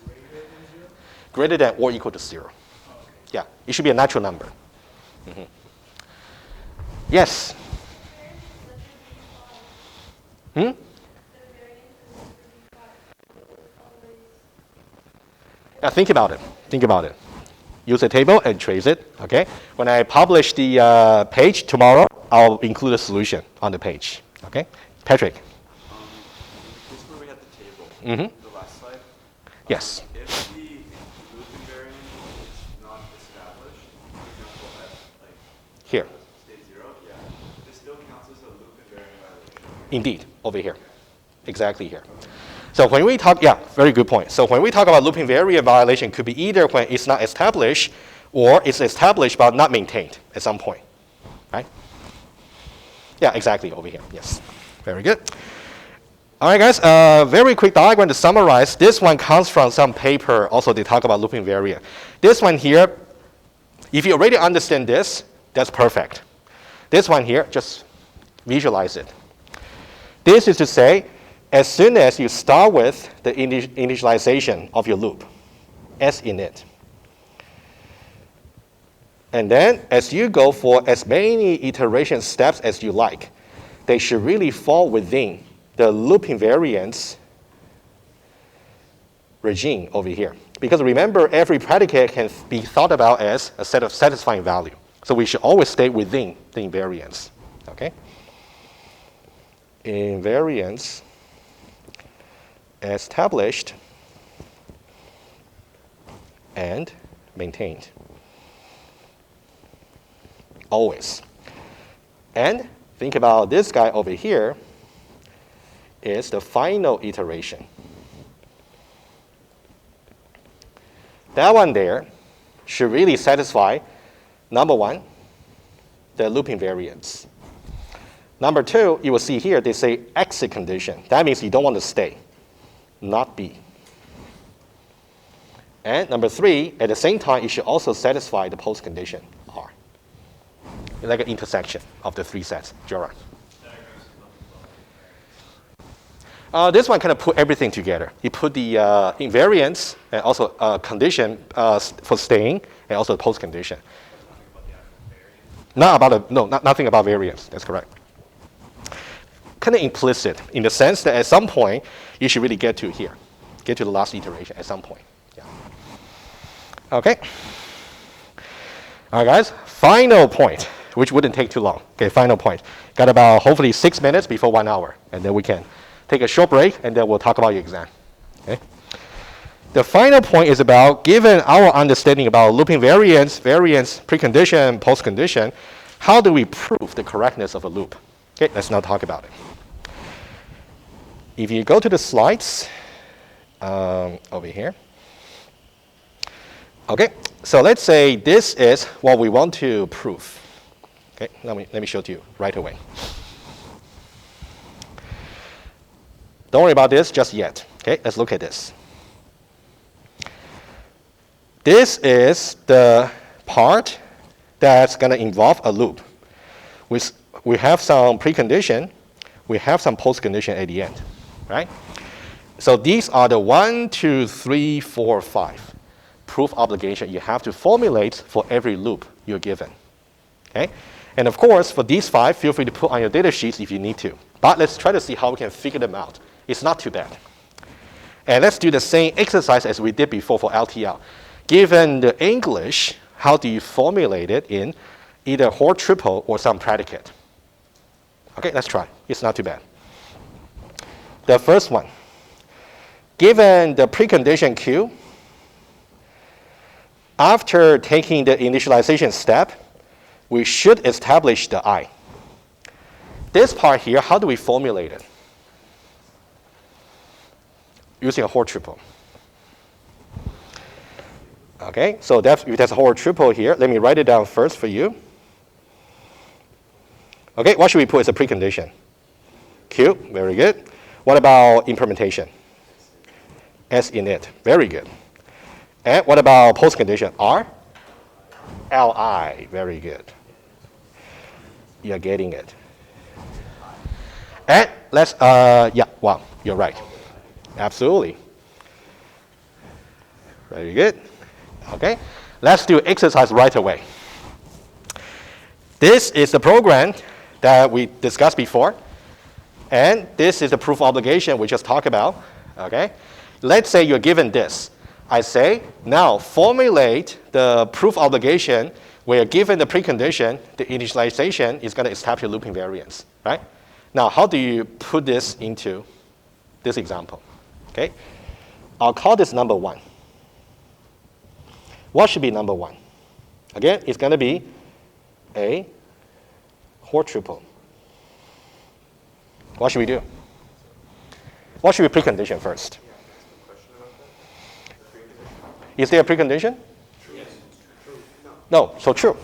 to be greater than 0? Greater than or equal to 0. Oh, okay. Yeah, it should be a natural number. Yes? Hmm? Now think about it. Think about it. Use a table and trace it. Okay. When I publish the page tomorrow, I'll include a solution on the page. Okay. Patrick. In the case where we had the table, the last slide. Yes. If the loop invariant is not established, for example, at like Here. state 0, yeah, this still counts as a loop invariant violation. Indeed. Over here. Exactly here. So when we talk, yeah, very good point. So when we talk about loop invariant violation, could be either when it's not established or it's established but not maintained at some point, right? Yeah, exactly over here. Yes. Very good. All right, guys. Very quick diagram to summarize. This one comes from some paper. Also, they talk about loop invariant. This one here, if you already understand this, that's perfect. This one here, just visualize it. This is to say, as soon as you start with the initialization of your loop, S in it, and then as you go for as many iteration steps as you like, they should really fall within the loop invariance regime over here. Because remember, every predicate can be thought about as a set of satisfying value. So we should always stay within the invariance. Okay? Invariance established and maintained. Always. And think about this guy over here is the final iteration. That one there should really satisfy, number one, the loop invariance. Number two, you will see here they say exit condition. That means you don't want to stay, not be. And number three, at the same time, it should also satisfy the post condition R. It's like an intersection of the three sets. Joran. This one kind of put everything together. He put the invariance and also condition for staying and also the post condition. Nothing about variance. That's correct. Kind of implicit in the sense that at some point you should really get to here, get to the last iteration at some point. Yeah. Okay. All right, guys. Final point, which wouldn't take too long. Okay, final point. Got about hopefully 6 minutes before 1 hour, and then we can take a short break, and then we'll talk about your exam. Okay. The final point is about, given our understanding about looping variance, precondition, postcondition, how do we prove the correctness of a loop? Okay, let's now talk about it. If you go to the slides over here. Okay, so let's say this is what we want to prove. Okay, let me show it to you right away. Don't worry about this just yet. Okay, let's look at this. This is the part that's going to involve a loop. We have some precondition, we have some postcondition at the end, right? So these are the 1, 2, 3, 4, 5 proof obligation you have to formulate for every loop you're given. Okay? And of course, for these 5, feel free to put on your data sheets if you need to. But let's try to see how we can figure them out. It's not too bad. And let's do the same exercise as we did before for LTL. Given the English, how do you formulate it in either whole triple or some predicate? Okay, let's try. It's not too bad. The first one. Given the precondition Q, after taking the initialization step, we should establish the I. This part here, how do we formulate it? Using a whole triple. Okay, so if there's a whole triple here, let me write it down first for you. Okay, what should we put as a precondition? Q, very good. What about implementation? S in it, very good. And what about post condition? R? Li. Very good. You're getting it. And let's, yeah, wow, you're right. Absolutely. Very good. Okay, let's do exercise right away. This is the program that we discussed before. And this is the proof obligation we just talked about. Okay, let's say you're given this. I say, now formulate the proof obligation where given the precondition, the initialization is going to establish a loop invariance, right? Now, how do you put this into this example? Okay, I'll call this number 1. What should be number 1? Again, it's going to be a Hort triple. What should we do? What should be precondition first? Is there a precondition? Yes. No, so true.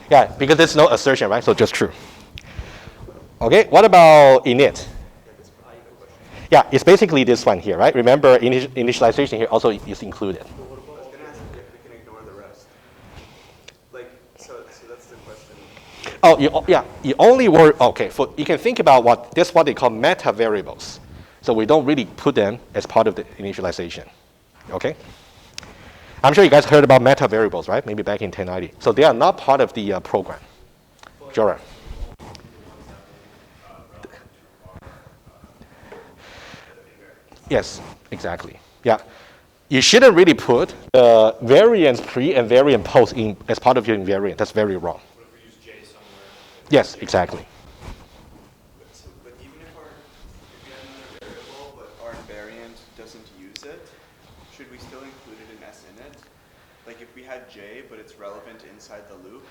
Yeah, because there's no assertion, right? So just true. Okay, what about init? Yeah, it's basically this one here, right? Remember, initialization here also is included. I was going to ask if we can ignore the rest. Like, so that's the question. Oh, yeah, you only work, okay, you can think about that's what they call meta variables. So we don't really put them as part of the initialization, okay? I'm sure you guys heard about meta variables, right? Maybe back in 1090. So they are not part of the program. Joran. Yes, exactly. Yeah. You shouldn't really put the variance pre and variance post in as part of your invariant. That's very wrong. What if we use J somewhere? Yes, exactly. But even if we have another variable, but our invariant doesn't use it, should we still include it in S in it? Like if we had J, but it's relevant inside the loop,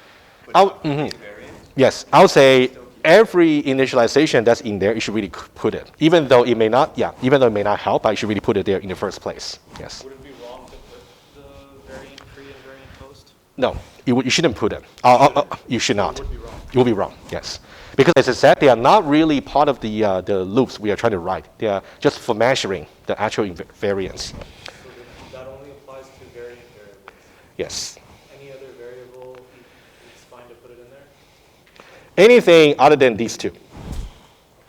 but not the invariant? Yes, I would say every initialization that's in there, you should really put it. Even though it may not, even though it may not help, but you should really put it there in the first place. Yes. Would it be wrong to put the variant pre and variant post? No, you shouldn't put it. You should not. It would be wrong. It will be wrong, yes. Because as I said, they are not really part of the loops we are trying to write. They are just for measuring the actual variance. So that only applies to variant variables. Yes. Any other variable, it's fine to put it in there? Anything other than these two.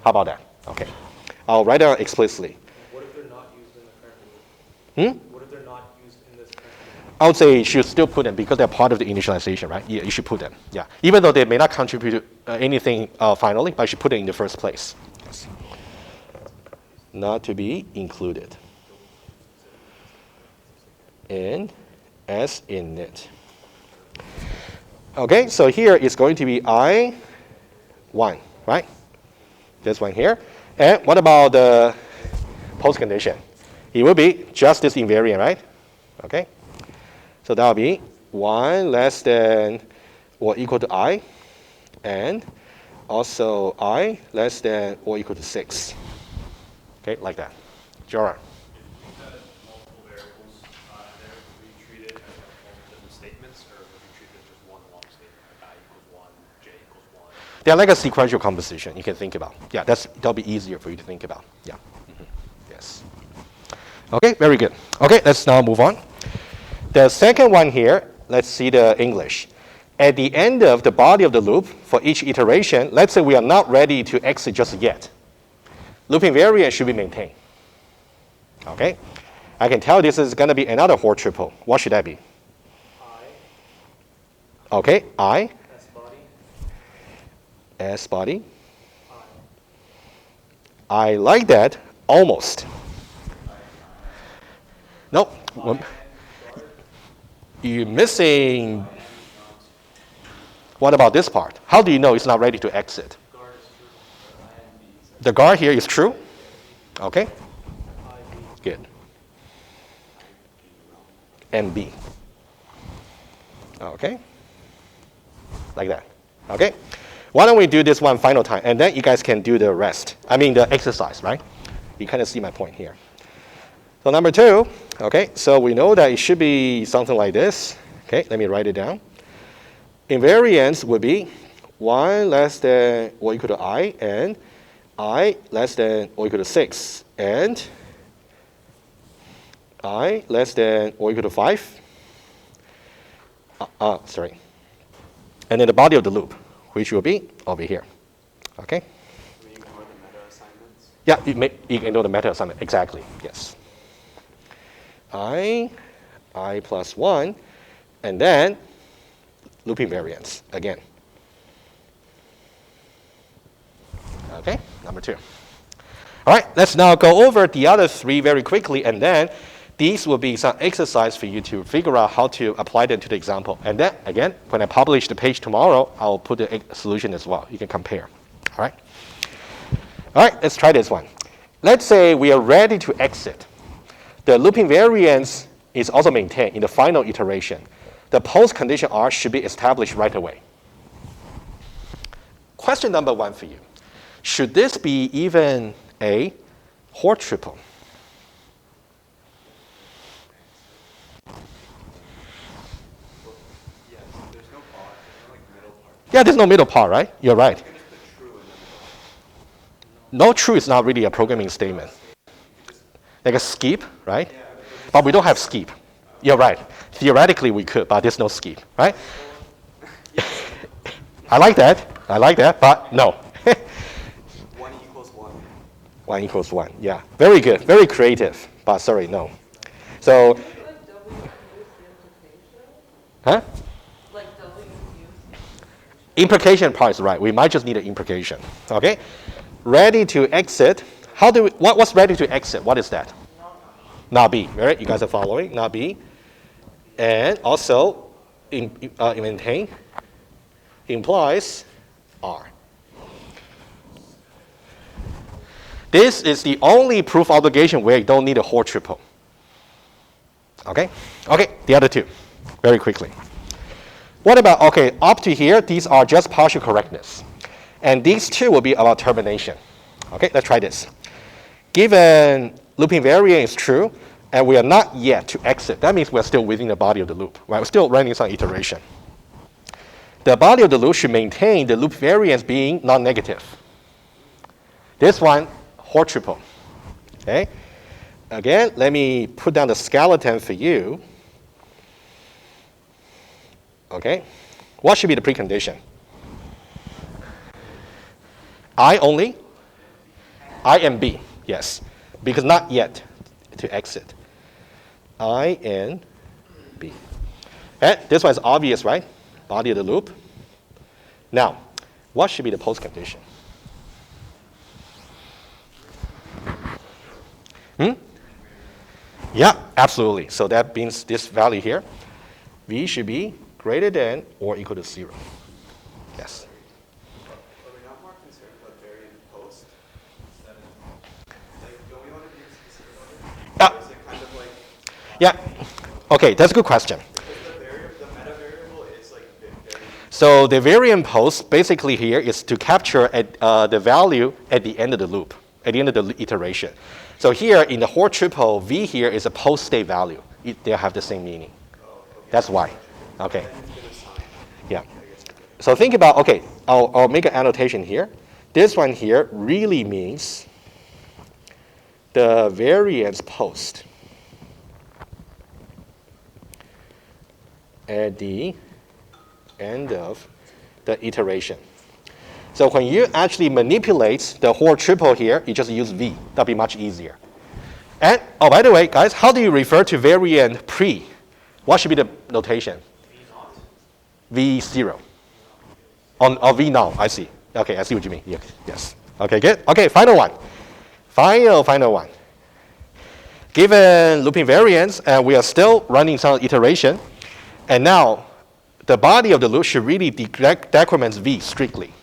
How about that? Okay. I'll write down explicitly. What if they're not used in the current loop? What if they're not used in this current loop? I would say you should still put them because they're part of the initialization, right? Yeah, you should put them. Yeah. Even though they may not contribute anything finally, but you should put it in the first place. Yes. Not to be included. And as init. Okay, so here it's going to be I1, right? This one here. And what about the post condition? It will be just this invariant, right? Okay. So that will be 1 less than or equal to I, and also I less than or equal to 6. Okay, like that. Joran. If we had multiple variables there, would we treat it as multiple different statements, or would we treat it as just one long statement, like I equals 1, J equals 1? They're like a sequential composition you can think about. Yeah, that'll be easier for you to think about. Yeah. Yes. Okay, very good. Okay, let's now move on. The second one here, let's see the English. At the end of the body of the loop, for each iteration, let's say we are not ready to exit just yet. Loop invariant should be maintained. Okay? I can tell this is going to be another Hort triple. What should that be? I, Okay, I, S body, S body. I. I like that, almost. Nope. You're missing. What about this part? How do you know it's not ready to exit? The guard here is true? Okay. Good. And B. Okay. Like that. Okay. Why don't we do this one final time, and then you guys can do the rest. I mean the exercise, right? You kind of see my point here. So number 2, okay, so we know that it should be something like this. Okay, let me write it down. Invariance would be 1 less than or equal to I, and I less than or equal to 6. And I less than or equal to 5. Sorry. And then the body of the loop, which will be over here. Okay? We ignore the meta assignments. Yeah, you ignore the meta assignment. Exactly. Yes. I plus 1, and then loop invariance again. Okay, number 2. All right, let's now go over the other 3 very quickly, and then these will be some exercise for you to figure out how to apply them to the example. And then, again, when I publish the page tomorrow, I'll put the solution as well. You can compare. All right? All right, let's try this one. Let's say we are ready to exit. The loop invariance is also maintained in the final iteration. The post condition R should be established right away. Question number 1 for you. Should this be even a Hoare triple? Yes, there's no part, there's no like middle part. Yeah, there's no middle part, right? You're right. You can just put true in the middle. No true is not really a programming statement. Like a skip, right? But we don't have skip. You're right. Theoretically, we could, but there's no skip, right? I like that, but no. 1 equals 1. 1 equals 1, yeah. Very good, very creative, but sorry, no. So, huh? Implication part is right. We might just need an implication, okay? Ready to exit. What's ready to exit? What is that? Not B, right? You guys are following, not B. And also, maintain implies R. This is the only proof obligation where you don't need a Hoare triple. Okay? Okay, the other 2, very quickly. What about, okay, up to here, these are just partial correctness. And these 2 will be about termination. Okay, let's try this. Given loop invariant is true, and we are not yet to exit, that means we're still within the body of the loop, right? We're still running some iteration. The body of the loop should maintain the loop variance being non-negative. This one, Hoare triple. Okay? Again, let me put down the skeleton for you. Okay? What should be the precondition? I only? I and B, yes. Because not yet to exit. I and B. And this one is obvious, right? Body of the loop. Now, what should be the post condition? Yeah, absolutely. So that means this value here, V should be greater than or equal to 0. Yes. Are we not more concerned about variant post instead of, like, don't we want to be specific about it? Or is it kind of like, Yeah. Okay, that's a good question. because the meta variable is like very, So the variant post basically here is to capture the value at the end of the loop, at the end of the iteration. So here in the Hoare triple, V here is a post state value. They have the same meaning. That's why. Okay. Yeah. So think about, okay, I'll make an annotation here. This one here really means the variance post at the end of the iteration. So when you actually manipulate the Hoare triple here, you just use V. That'll be much easier. And, oh, by the way, guys, how do you refer to variant pre? What should be the notation? V0. Or V now, I see. Okay, I see what you mean. Yeah, yes. Okay, good. Okay, final one. Final one. Given loop invariance, and we are still running some iteration, and now the body of the loop should really decrement V strictly.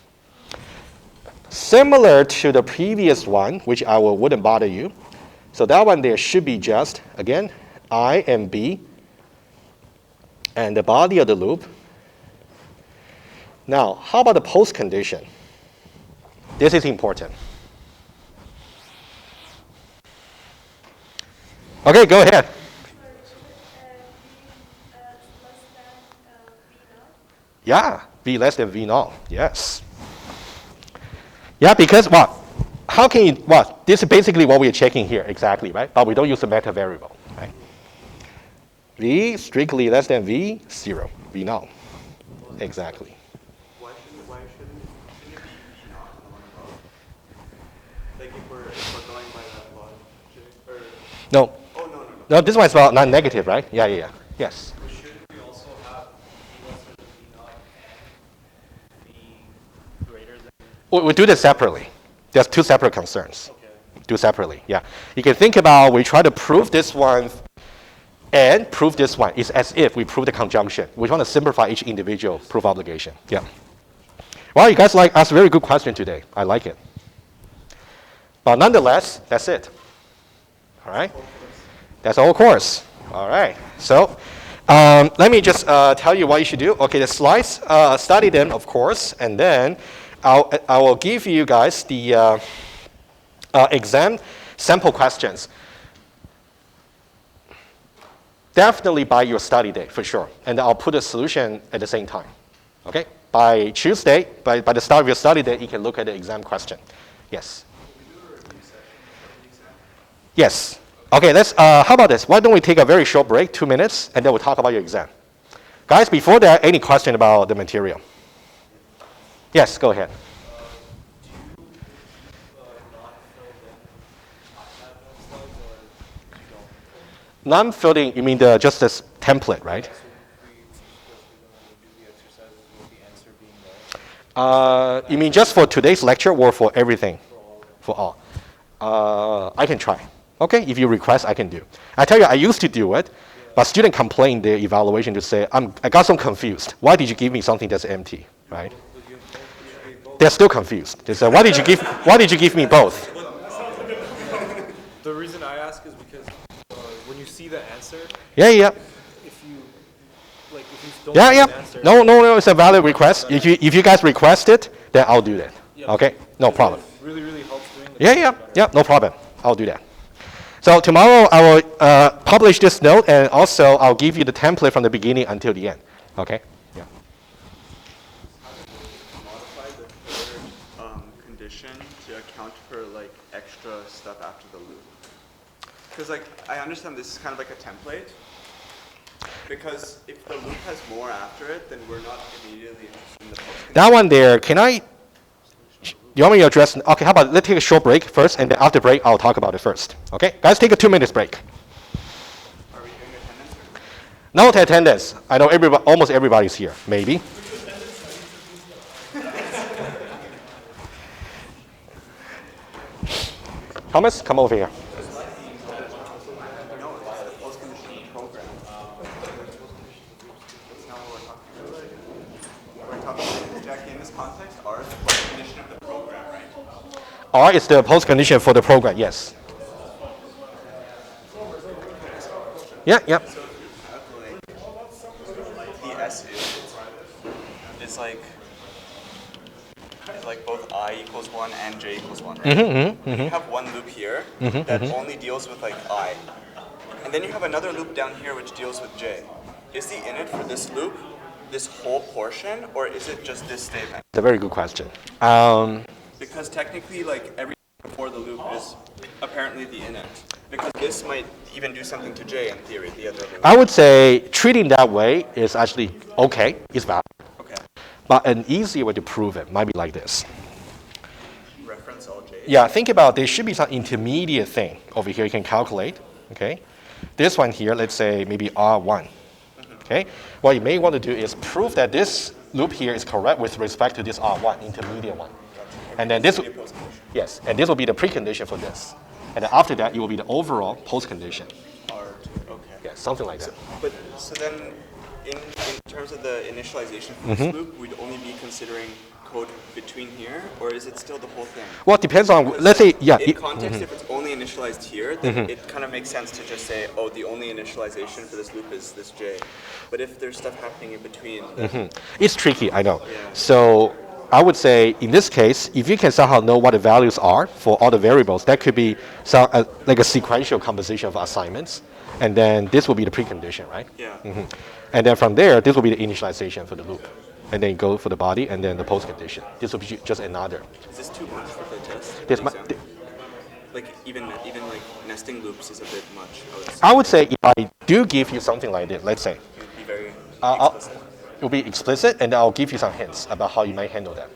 Similar to the previous one, which I wouldn't bother you. So that one there should be just, again, I and B, and the body of the loop. Now, how about the post condition? This is important. Okay, go ahead. Yeah, V less than V naught, yes. Yeah, because what? How can you, what? This is basically what we're checking here, exactly, right? But we don't use the meta variable, right? V strictly less than V, 0. V null. Exactly. Shouldn't it be V naught and the one above? Like if we're going by that logic, or No. oh no. No, this one is about non-negative, right? Yeah. Yes. But shouldn't we also have V lesser than V naught and V greater than? We do this separately. There's two separate concerns. Okay. Do separately, yeah. You can think about we try to prove this one and prove this one. It's as if we prove the conjunction. We want to simplify each individual proof obligation. Yeah. Well, you guys asked a very good question today. I like it. But nonetheless, that's it. All right? That's the whole course. All right. So let me just tell you what you should do. Okay, the slides, study them, of course, and then I will give you guys the exam sample questions. Definitely by your study day, for sure. And I'll put a solution at the same time. Okay? By Tuesday, by the start of your study day, you can look at the exam question. Yes? Yes. Okay, let's, how about this? Why don't we take a very short break, 2 minutes, and then we'll talk about your exam. Guys, before that, any question about the material? Yes, go ahead. Non-filled in, you mean just this template, right? You mean just for today's lecture or for everything? For all. I can try. Okay, if you request, I can do. I tell you, I used to do it, but student complained their evaluation to say, I got so confused. Why did you give me something that's empty, right? They're still confused. They say, why did you give me both? The reason I ask is because when you see the answer, Yeah. if you don't see the answer, No, it's a valid request. If you guys request it, then I'll do that. Okay, no problem. really, really helps doing the Yeah, no problem. I'll do that. So tomorrow I will publish this note, and also I'll give you the template from the beginning until the end. Okay? Yeah. Modify the third condition to account for like extra stuff after the loop. Because like I understand this is kind of like a template. Because if the loop has more after it, then we're not immediately interested in the post. That one there, can I? You want me to address? Okay, how about let's take a short break first, and then after break I'll talk about it first. Okay, guys, take a 2 minutes break. Are we doing attendance? Not attendance. I know almost everybody's here. Maybe. Thomas, come over here. No, it's the post condition program. That's not what we're talking about. We're talking, Jackie, in this context, R is the post condition of the program, right? R is the post condition for the program. Yes. Yeah. So if you calculate the S is like both I equals 1 and J equals 1, right? You have one loop here that only deals with like I. And then you have another loop down here which deals with J. Is the init for this loop this whole portion, or is it just this statement? It's a very good question. Because technically, like everything before the loop is apparently the init. Because this might even do something to J in theory, the other loop. I would say treating that way is actually okay. It's valid. Okay. But an easier way to prove it might be like this. Reference all J. Yeah, think about there should be some intermediate thing over here you can calculate. Okay. This one here, let's say maybe R1. Okay. What you may want to do is prove that this loop here is correct with respect to this R1, intermediate one. And then this, yes, and this will be the precondition for this. And then after that, it will be the overall post-condition. R2, okay. Yeah, something like that. But so then, in terms of the initialization for this loop, we'd only be considering code between here, or is it still the whole thing? Well, it depends on, let's say, yeah. In context, if it's only initialized here, then it kind of makes sense to just say, oh, the only initialization for this loop is this J. But if there's stuff happening in between, then It's tricky, I know. Yeah. So I would say in this case, if you can somehow know what the values are for all the variables, that could be some, like a sequential composition of assignments. And then this will be the precondition, right? yeah. And then from there, this will be the initialization for the loop. And then go for the body and then the post condition. This will be just another. Is this too much for the test? This the might, exam? Like even like nesting loops is a bit much. I would say if I do give you something like this, let's say, It would be very I'll- explicit. it will be explicit, and I'll give you some hints about how you might handle that.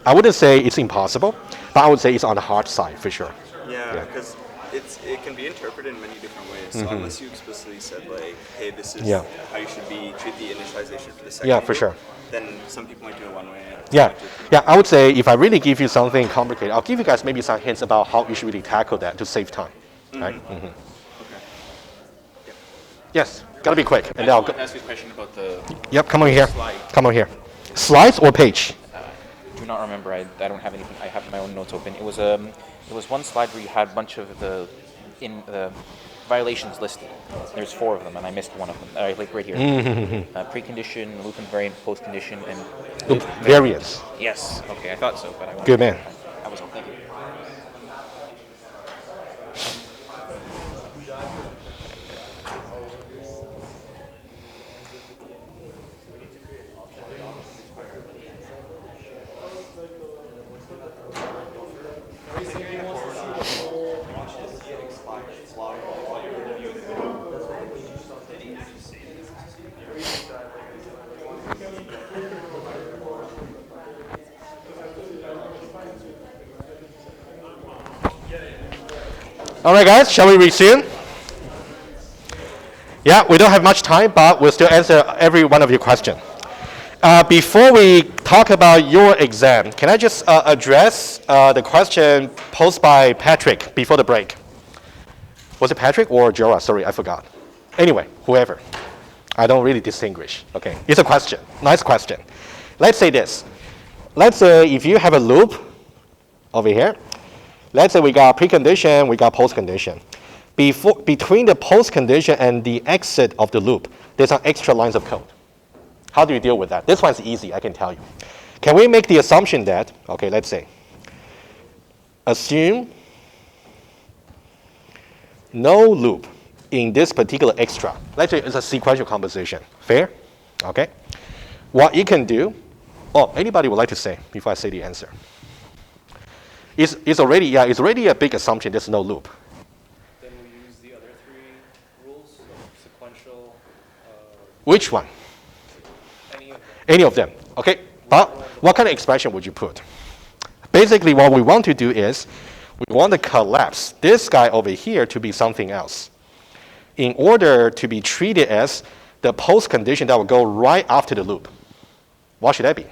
I wouldn't say it's impossible, but I would say it's on the hard side for sure. Yeah, because it can be interpreted in many different ways. So unless you explicitly said like, hey, this is Yeah. how you should treat the initialization for the second Yeah, for loop, sure. then some people might do it one way. some Yeah, might do it yeah. I would say if I really give you something complicated, I'll give you guys maybe some hints about how you should really tackle that to save time, right? Okay. Yes, gotta be quick, and I then I'll just go. want to ask you a question about the. Yep, come on here. Slide. Come on here. Slides or page? Do not remember. I don't have anything. I have my own notes open. It was one slide where you had a bunch of the violations listed. There's 4 of them, and I missed one of them. Like right here. Precondition, loop invariant, postcondition, and Loop variance. yes. Okay, I thought so, but I. Good man. That was all. Thank you. All right, guys, shall we resume? Yeah, we don't have much time, but we'll still answer every one of your questions. Before we talk about your exam, can I just address the question posed by Patrick before the break? Was it Patrick or Jorah? Sorry, I forgot. Anyway, whoever. I don't really distinguish. Okay, it's a question. Nice question. Let's say this. Let's say if you have a loop over here, let's say we got precondition, we got postcondition. Between the postcondition and the exit of the loop, there's some extra lines of code. How do you deal with that? This one's easy, I can tell you. Can we make the assumption that, okay, let's say, assume no loop in this particular extra. Let's say it's a sequential composition. Fair? Okay. What you can do, anybody would like to say before I say the answer? It's already a big assumption there's no loop. Then we use the other 3 rules, so sequential, Which one? any of them. Any of them. Okay. But what kind of expression would you put? Basically, what we want to do is we want to collapse this guy over here to be something else in order to be treated as the post condition that will go right after the loop. What should that be?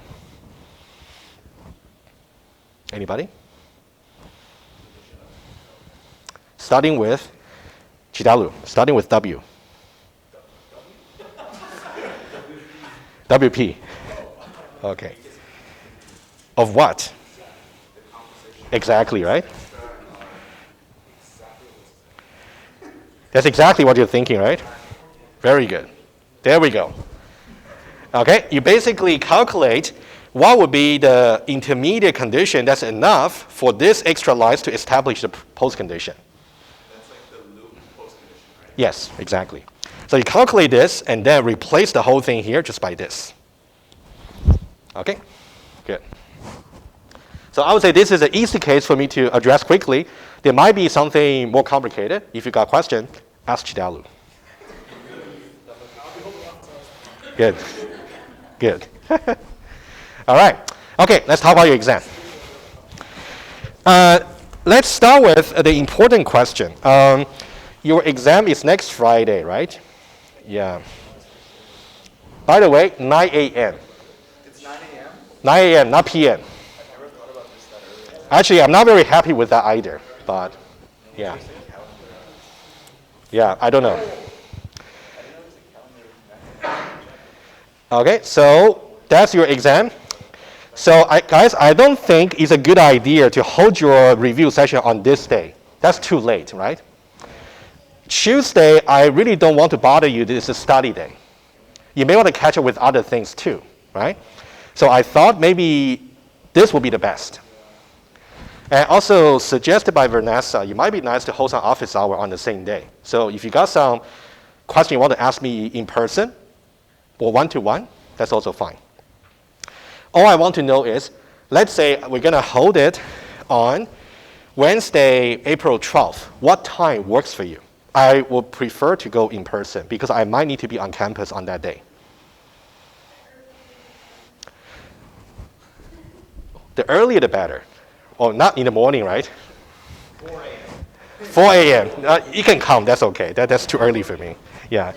Anybody? Starting with Chidalu, starting with W. WP. Okay. Of what? Exactly, right? That's exactly what you're thinking, right? Very good. There we go. Okay, you basically calculate what would be the intermediate condition that's enough for this extra lines to establish the post condition. That's like the loop postcondition, right? Yes, exactly. So you calculate this and then replace the whole thing here just by this. Okay, good. So I would say this is an easy case for me to address quickly. There might be something more complicated. If you got a question, ask Chidalu. Good. Good. All right. Okay, let's talk about your exam. Let's start with the important question. Your exam is next Friday, right? Yeah. By the way, 9 a.m. It's 9 a.m. 9 a.m., not p.m. Actually, I'm not very happy with that either, but yeah. Yeah, I don't know. Okay, so that's your exam. So guys, I don't think it's a good idea to hold your review session on this day. That's too late, right? Tuesday, I really don't want to bother you. This is a study day. You may want to catch up with other things too, right? So I thought maybe this would be the best. And also suggested by Vanessa, it might be nice to hold some office hour on the same day. So if you got some question you want to ask me in person or one-to-one, that's also fine. All I want to know is, let's say we're going to hold it on Wednesday, April 12th, what time works for you? I would prefer to go in person because I might need to be on campus on that day. The earlier the better. Or not in the morning, right? 4 a.m. You can count, that's okay. That's too early for me. Yeah.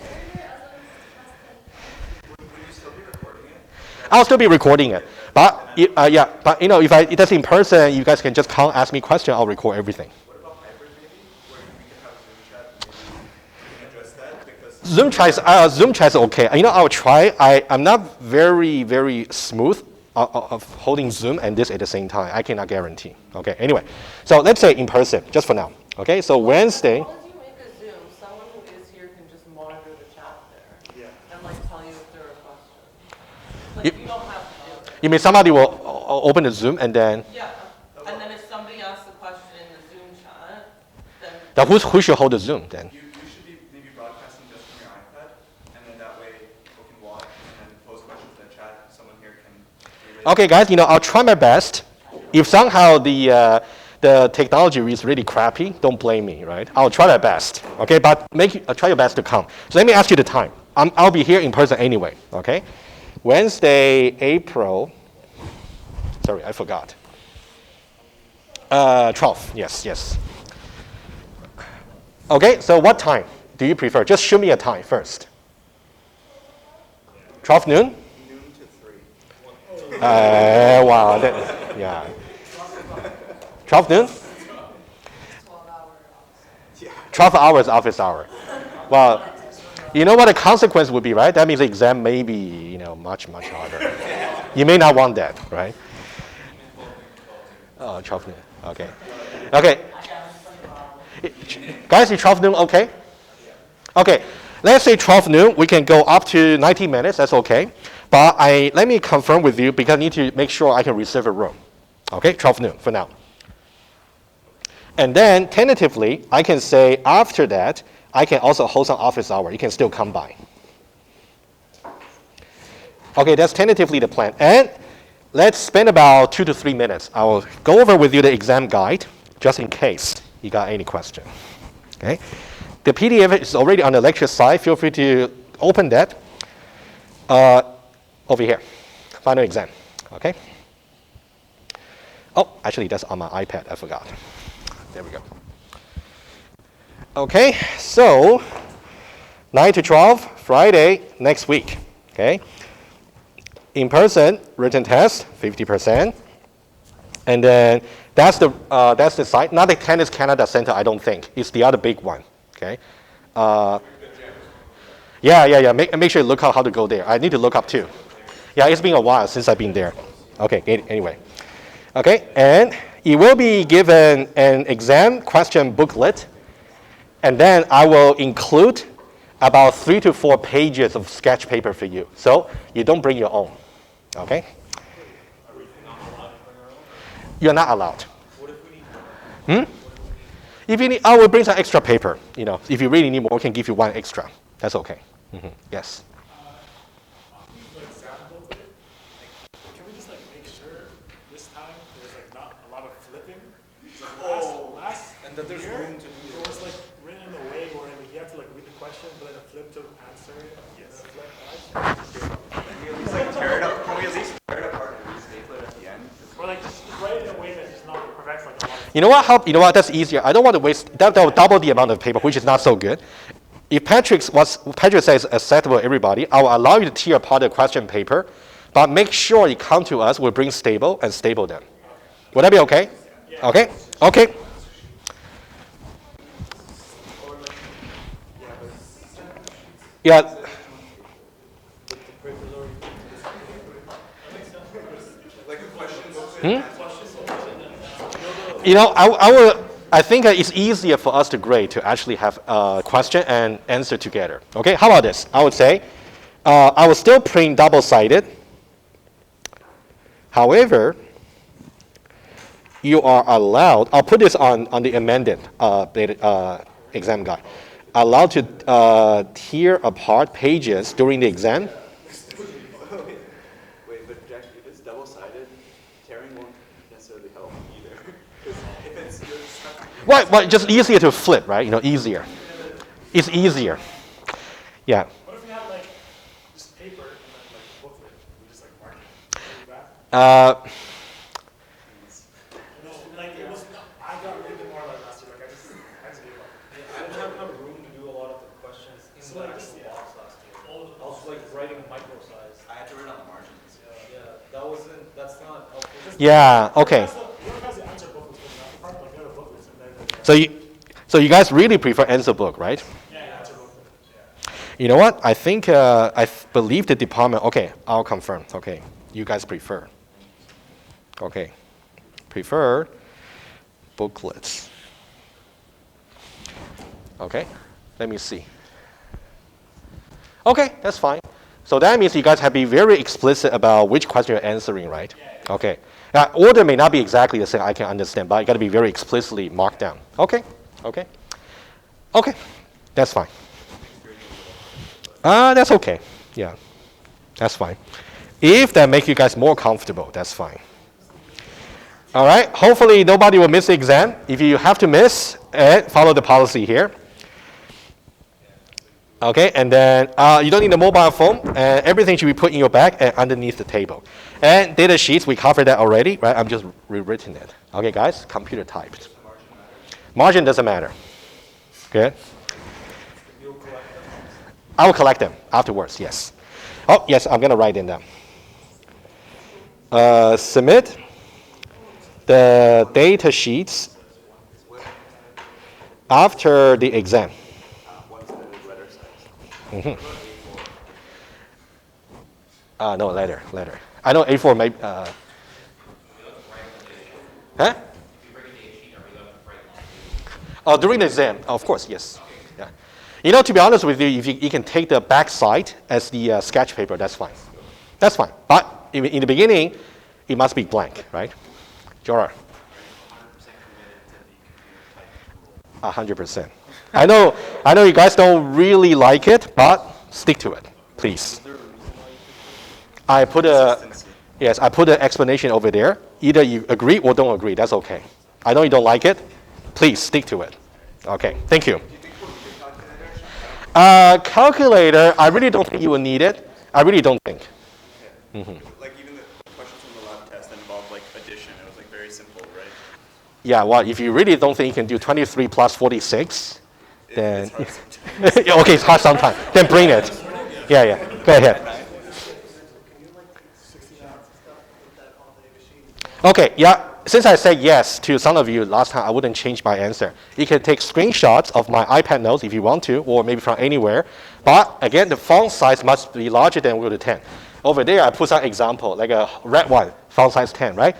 I'll still be recording it. But yeah, but you know, if that's in person, you guys can just call, ask me questions, I'll record everything. What about hybrid maybe, where we can have Zoom chat, maybe we can address that, because Zoom chat is okay. You know, I'll try. I'm not very smooth of holding Zoom and this at the same time. I cannot guarantee. Okay, anyway. So let's say in person, just for now. Okay, so Wednesday. As long as you make a Zoom, someone who is here can just monitor the chat there. Yeah. And like tell you if there are questions. Like you don't have to do it. You mean somebody will open the Zoom and then, Yeah. And then if somebody asks a question in the Zoom chat, then who should hold the Zoom then? you should be maybe broadcasting just from your iPad, and then that way people can watch and then pose questions in the chat. Someone here can relay. Okay, guys, you know, I'll try my best. If somehow the technology is really crappy, don't blame me, right? I'll try my best, okay? But try your best to come. So let me ask you the time. I'll be here in person anyway, okay? Wednesday, April, sorry, I forgot. 12th, yes. Okay, so what time do you prefer? Just show me a time first. 12 noon? Noon to 3. Wow, yeah. 12 noon? 12 hours office hour. Well, you know what the consequence would be, right? That means the exam may be, you know, much harder. You may not want that, right? Oh, 12 noon, okay. Okay. Guys, is 12 noon okay? Okay, let's say 12 noon, we can go up to 90 minutes, that's okay. But let me confirm with you because I need to make sure I can reserve a room. Okay, 12 noon for now. And then tentatively, I can say after that, I can also hold some office hour. You can still come by. Okay, that's tentatively the plan. And let's spend about 2 to 3 minutes. I will go over with you the exam guide, just in case you got any question. Okay, the PDF is already on the lecture site. Feel free to open that. Over here, final exam. Okay. Oh, actually, that's on my iPad. I forgot. There we go. Okay, so 9 to 12, Friday, next week. Okay. In person, written test, 50%. And then that's the site, not the Tennis Canada Center, I don't think. It's the other big one. Okay. Yeah. Make sure you look up how to go there. I need to look up too. Yeah, it's been a while since I've been there. Okay, anyway. Okay, and you will be given an exam question booklet, and then I will include about 3 to 4 pages of sketch paper for you. So you don't bring your own. Okay? Are we not allowed to bring our own? You're not allowed. What if we need more? If you need, I will bring some extra paper. You know, if you really need more, I can give you 1 extra. That's okay. Yes. For example, can we just make sure this time there's not a lot of flipping? Last And that there's year, room to do it was written in a way where you have to read the question, but then flip to answer it. Yes. Can we at least tear it up? Can we at least tear it apart and restaple it at the end? Or just write it in a way that just not prevents a lot of. You know what? You know what? That's easier. I don't want to waste. That will double the amount of paper, which is not so good. If Patrick says acceptable to everybody, I will allow you to tear apart the question paper, but make sure you come to us. We'll bring stable and stable them. Would that be okay? Yeah. Okay. Okay. Yeah. You know, I think it's easier for us to grade to actually have a question and answer together. Okay, how about this? I would say I will still print double-sided. However, you are allowed, I'll put this on the amended exam guide, allowed to tear apart pages during the exam. Wait, but Jack, if it's double-sided, tearing won't necessarily help either. Because if it's Well, just easier to flip, right? You know, easier. It's easier. Yeah. What if we had like just paper and then like a booklet? We just like mark it. Do that? You know, like it was. I got really good more like last year. Like I just gave up. I didn't have enough room to do a lot of the questions in So the like actual this, yeah. box last year. I was like writing micro-sized. I had to write on the margins. Yeah, that's not helpful. Yeah. Okay. Whoever has the answer book was good enough. Part like the other booklets and then So you guys really prefer answer book, right? yeah, answer booklet. Yeah. You know what? I think I believe the department. Okay, I'll confirm. Okay, you guys prefer. Okay, prefer booklets. Okay, let me see. Okay, that's fine. So that means you guys have to be very explicit about which question you're answering, right? Okay. Now, order may not be exactly the same, I can understand, but you got to be very explicitly marked down. Okay, okay. Okay, that's fine. That's okay. Yeah, that's fine. If that makes you guys more comfortable, that's fine. All right, hopefully nobody will miss the exam. If you have to miss, follow the policy here. Okay, and then you don't need a mobile phone, and everything should be put in your bag and underneath the table. And data sheets, we covered that already, right? I'm just rewritten it. Okay, guys, computer typed. Margin doesn't matter. Good. I will collect them afterwards, yes. Oh, yes, I'm going to write in them. Submit the data sheets after the exam. No, later. I know A4 may. Huh? Oh, during the exam, of course, yes. Yeah. You know, to be honest with you, if you can take the back side as the sketch paper, that's fine. That's fine. But in the beginning, it must be blank, right? Jorah. 100%. I know you guys don't really like it, but stick to it, please. I put an explanation over there. Either you agree or don't agree. That's okay. I know you don't like it. Please stick to it. Okay. Thank you. Calculator. I really don't think you will need it. I really don't think. Like even the questions from the lab test that involved like addition, it was like very simple, right? Yeah. Well, if you really don't think you can do 23 plus 46, then It's hard okay, it's hard sometimes. Then bring it. Yeah. Go ahead. Okay, yeah, since I said yes to some of you last time, I wouldn't change my answer. You can take screenshots of my iPad notes if you want to, or maybe from anywhere. But again, the font size must be larger than equal to 10. Over there, I put some example, like a red one, font size 10, right?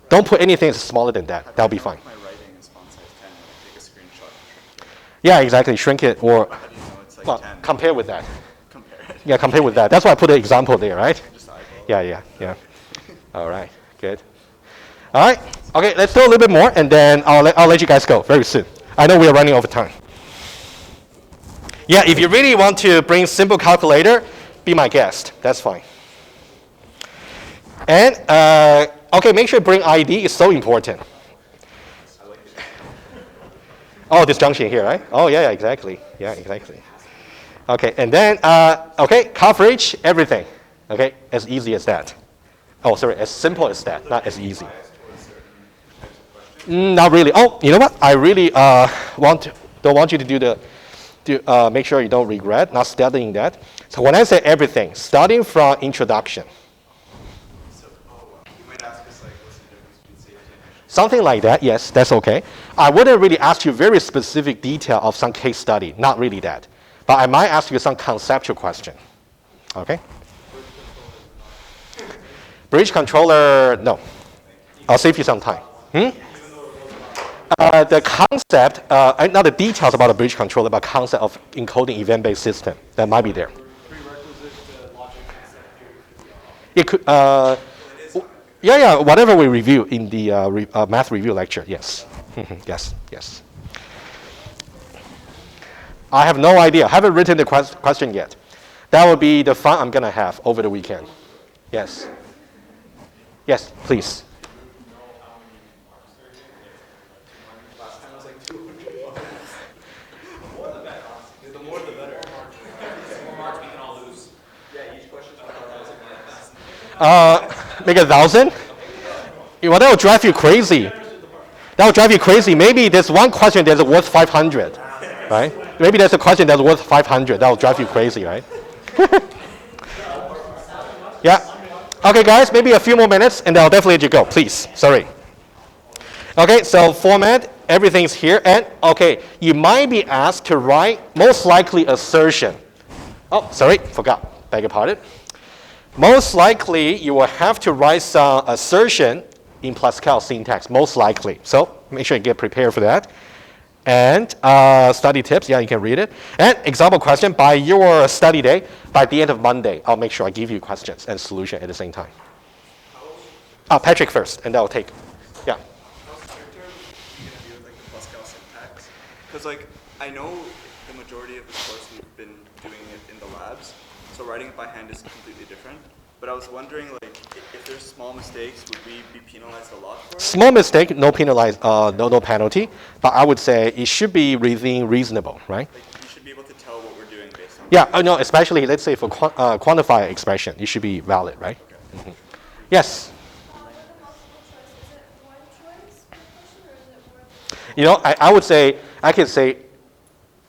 Don't put anything smaller than that. That'll be fine. My writing is font size 10, like take a screenshot and shrink it. Yeah, exactly, shrink it, or How do you know it's like well, 10? compare with that. Compare it. Yeah, compare with that. That's why I put the example there, right? Just eyeball. Yeah. All right, good. All right, okay, let's do a little bit more, and then I'll let you guys go very soon. I know we are running over time. Yeah, if you really want to bring simple calculator, be my guest. That's fine. And, okay, make sure you bring ID. It's so important. Oh, disjunction here, right? Oh, yeah, exactly. Yeah, exactly. Okay, and then, okay, coverage, everything. Okay, as easy as that. Oh, sorry, as simple as that, not as easy. Not really. Oh, you know what? I really don't want you to do make sure you don't regret not studying that. So when I say everything, starting from introduction. So, you might ask us like, what's the difference between safety and efficiency? Something like that, yes, that's okay. I wouldn't really ask you very specific detail of some case study, not really that. But I might ask you some conceptual question. Okay? Bridge controller, no. I'll save you some time. The concept, not the details about the bridge controller, but concept of encoding event-based system, that might be there. Prerequisite logic and set theory. It could, yeah, whatever we review in the math review lecture, yes. Yes. I have no idea. I haven't written the question yet. That will be the fun I'm going to have over the weekend. Yes. Yes, please. Last time it was like 200. Make 1,000? Well, that will drive you crazy. That will drive you crazy. Maybe there's one question that's worth 500, right? Maybe there's a question that's worth 500. That will drive you crazy, right? Yeah. Okay, guys, maybe a few more minutes, and I'll definitely let you go. Please. Sorry. Okay, so format, everything's here. And, okay, you might be asked to write most likely assertion. Oh, sorry, forgot. Beg your pardon. Most likely, you will have to write some assertion in PlusCal syntax, most likely. So make sure you get prepared for that. And study tips, yeah, you can read it. And example question, by your study day, by the end of Monday, I'll make sure I give you questions and solution at the same time. Patrick first, and I'll take. Yeah. How stricter are you going to be with like the PlusCal syntax? Because like I know the majority of the course we've been doing it in the labs, so writing it by hand is completely different. But I was wondering, like, if there's small mistakes, would we be penalized a lot for it? Small mistake, no penalty. But I would say it should be within reasonable, right? Like, you should be able to tell what we're doing based on. Yeah, no, especially let's say for quantify expression, it should be valid, right? Okay. Yes. You know, I would say, I can say,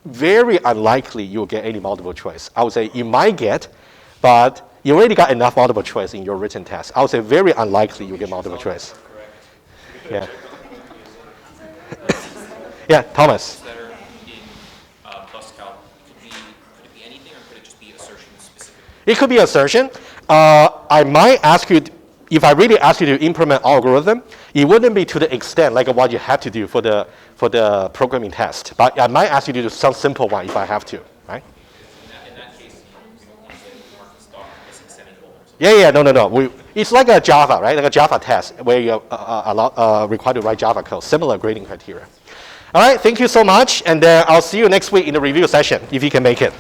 very unlikely you'll get any multiple choice. I would say you might get, but you already got enough multiple choice in your written test. I would say very unlikely you'll get multiple choice. Yeah. Yeah, Thomas. That are in PlusCal, could it be anything, or could it just be assertion specific? It could be assertion. I might ask you, if I really ask you to implement algorithm, it wouldn't be to the extent like what you have to do for the programming test. But I might ask you to do some simple one if I have to, right? In that case, we don't want to get Marcus Doc missing semicolons. Yeah, no. It's like a Java, right? Like a Java test where you're required to write Java code, similar grading criteria. All right, thank you so much, and I'll see you next week in the review session if you can make it.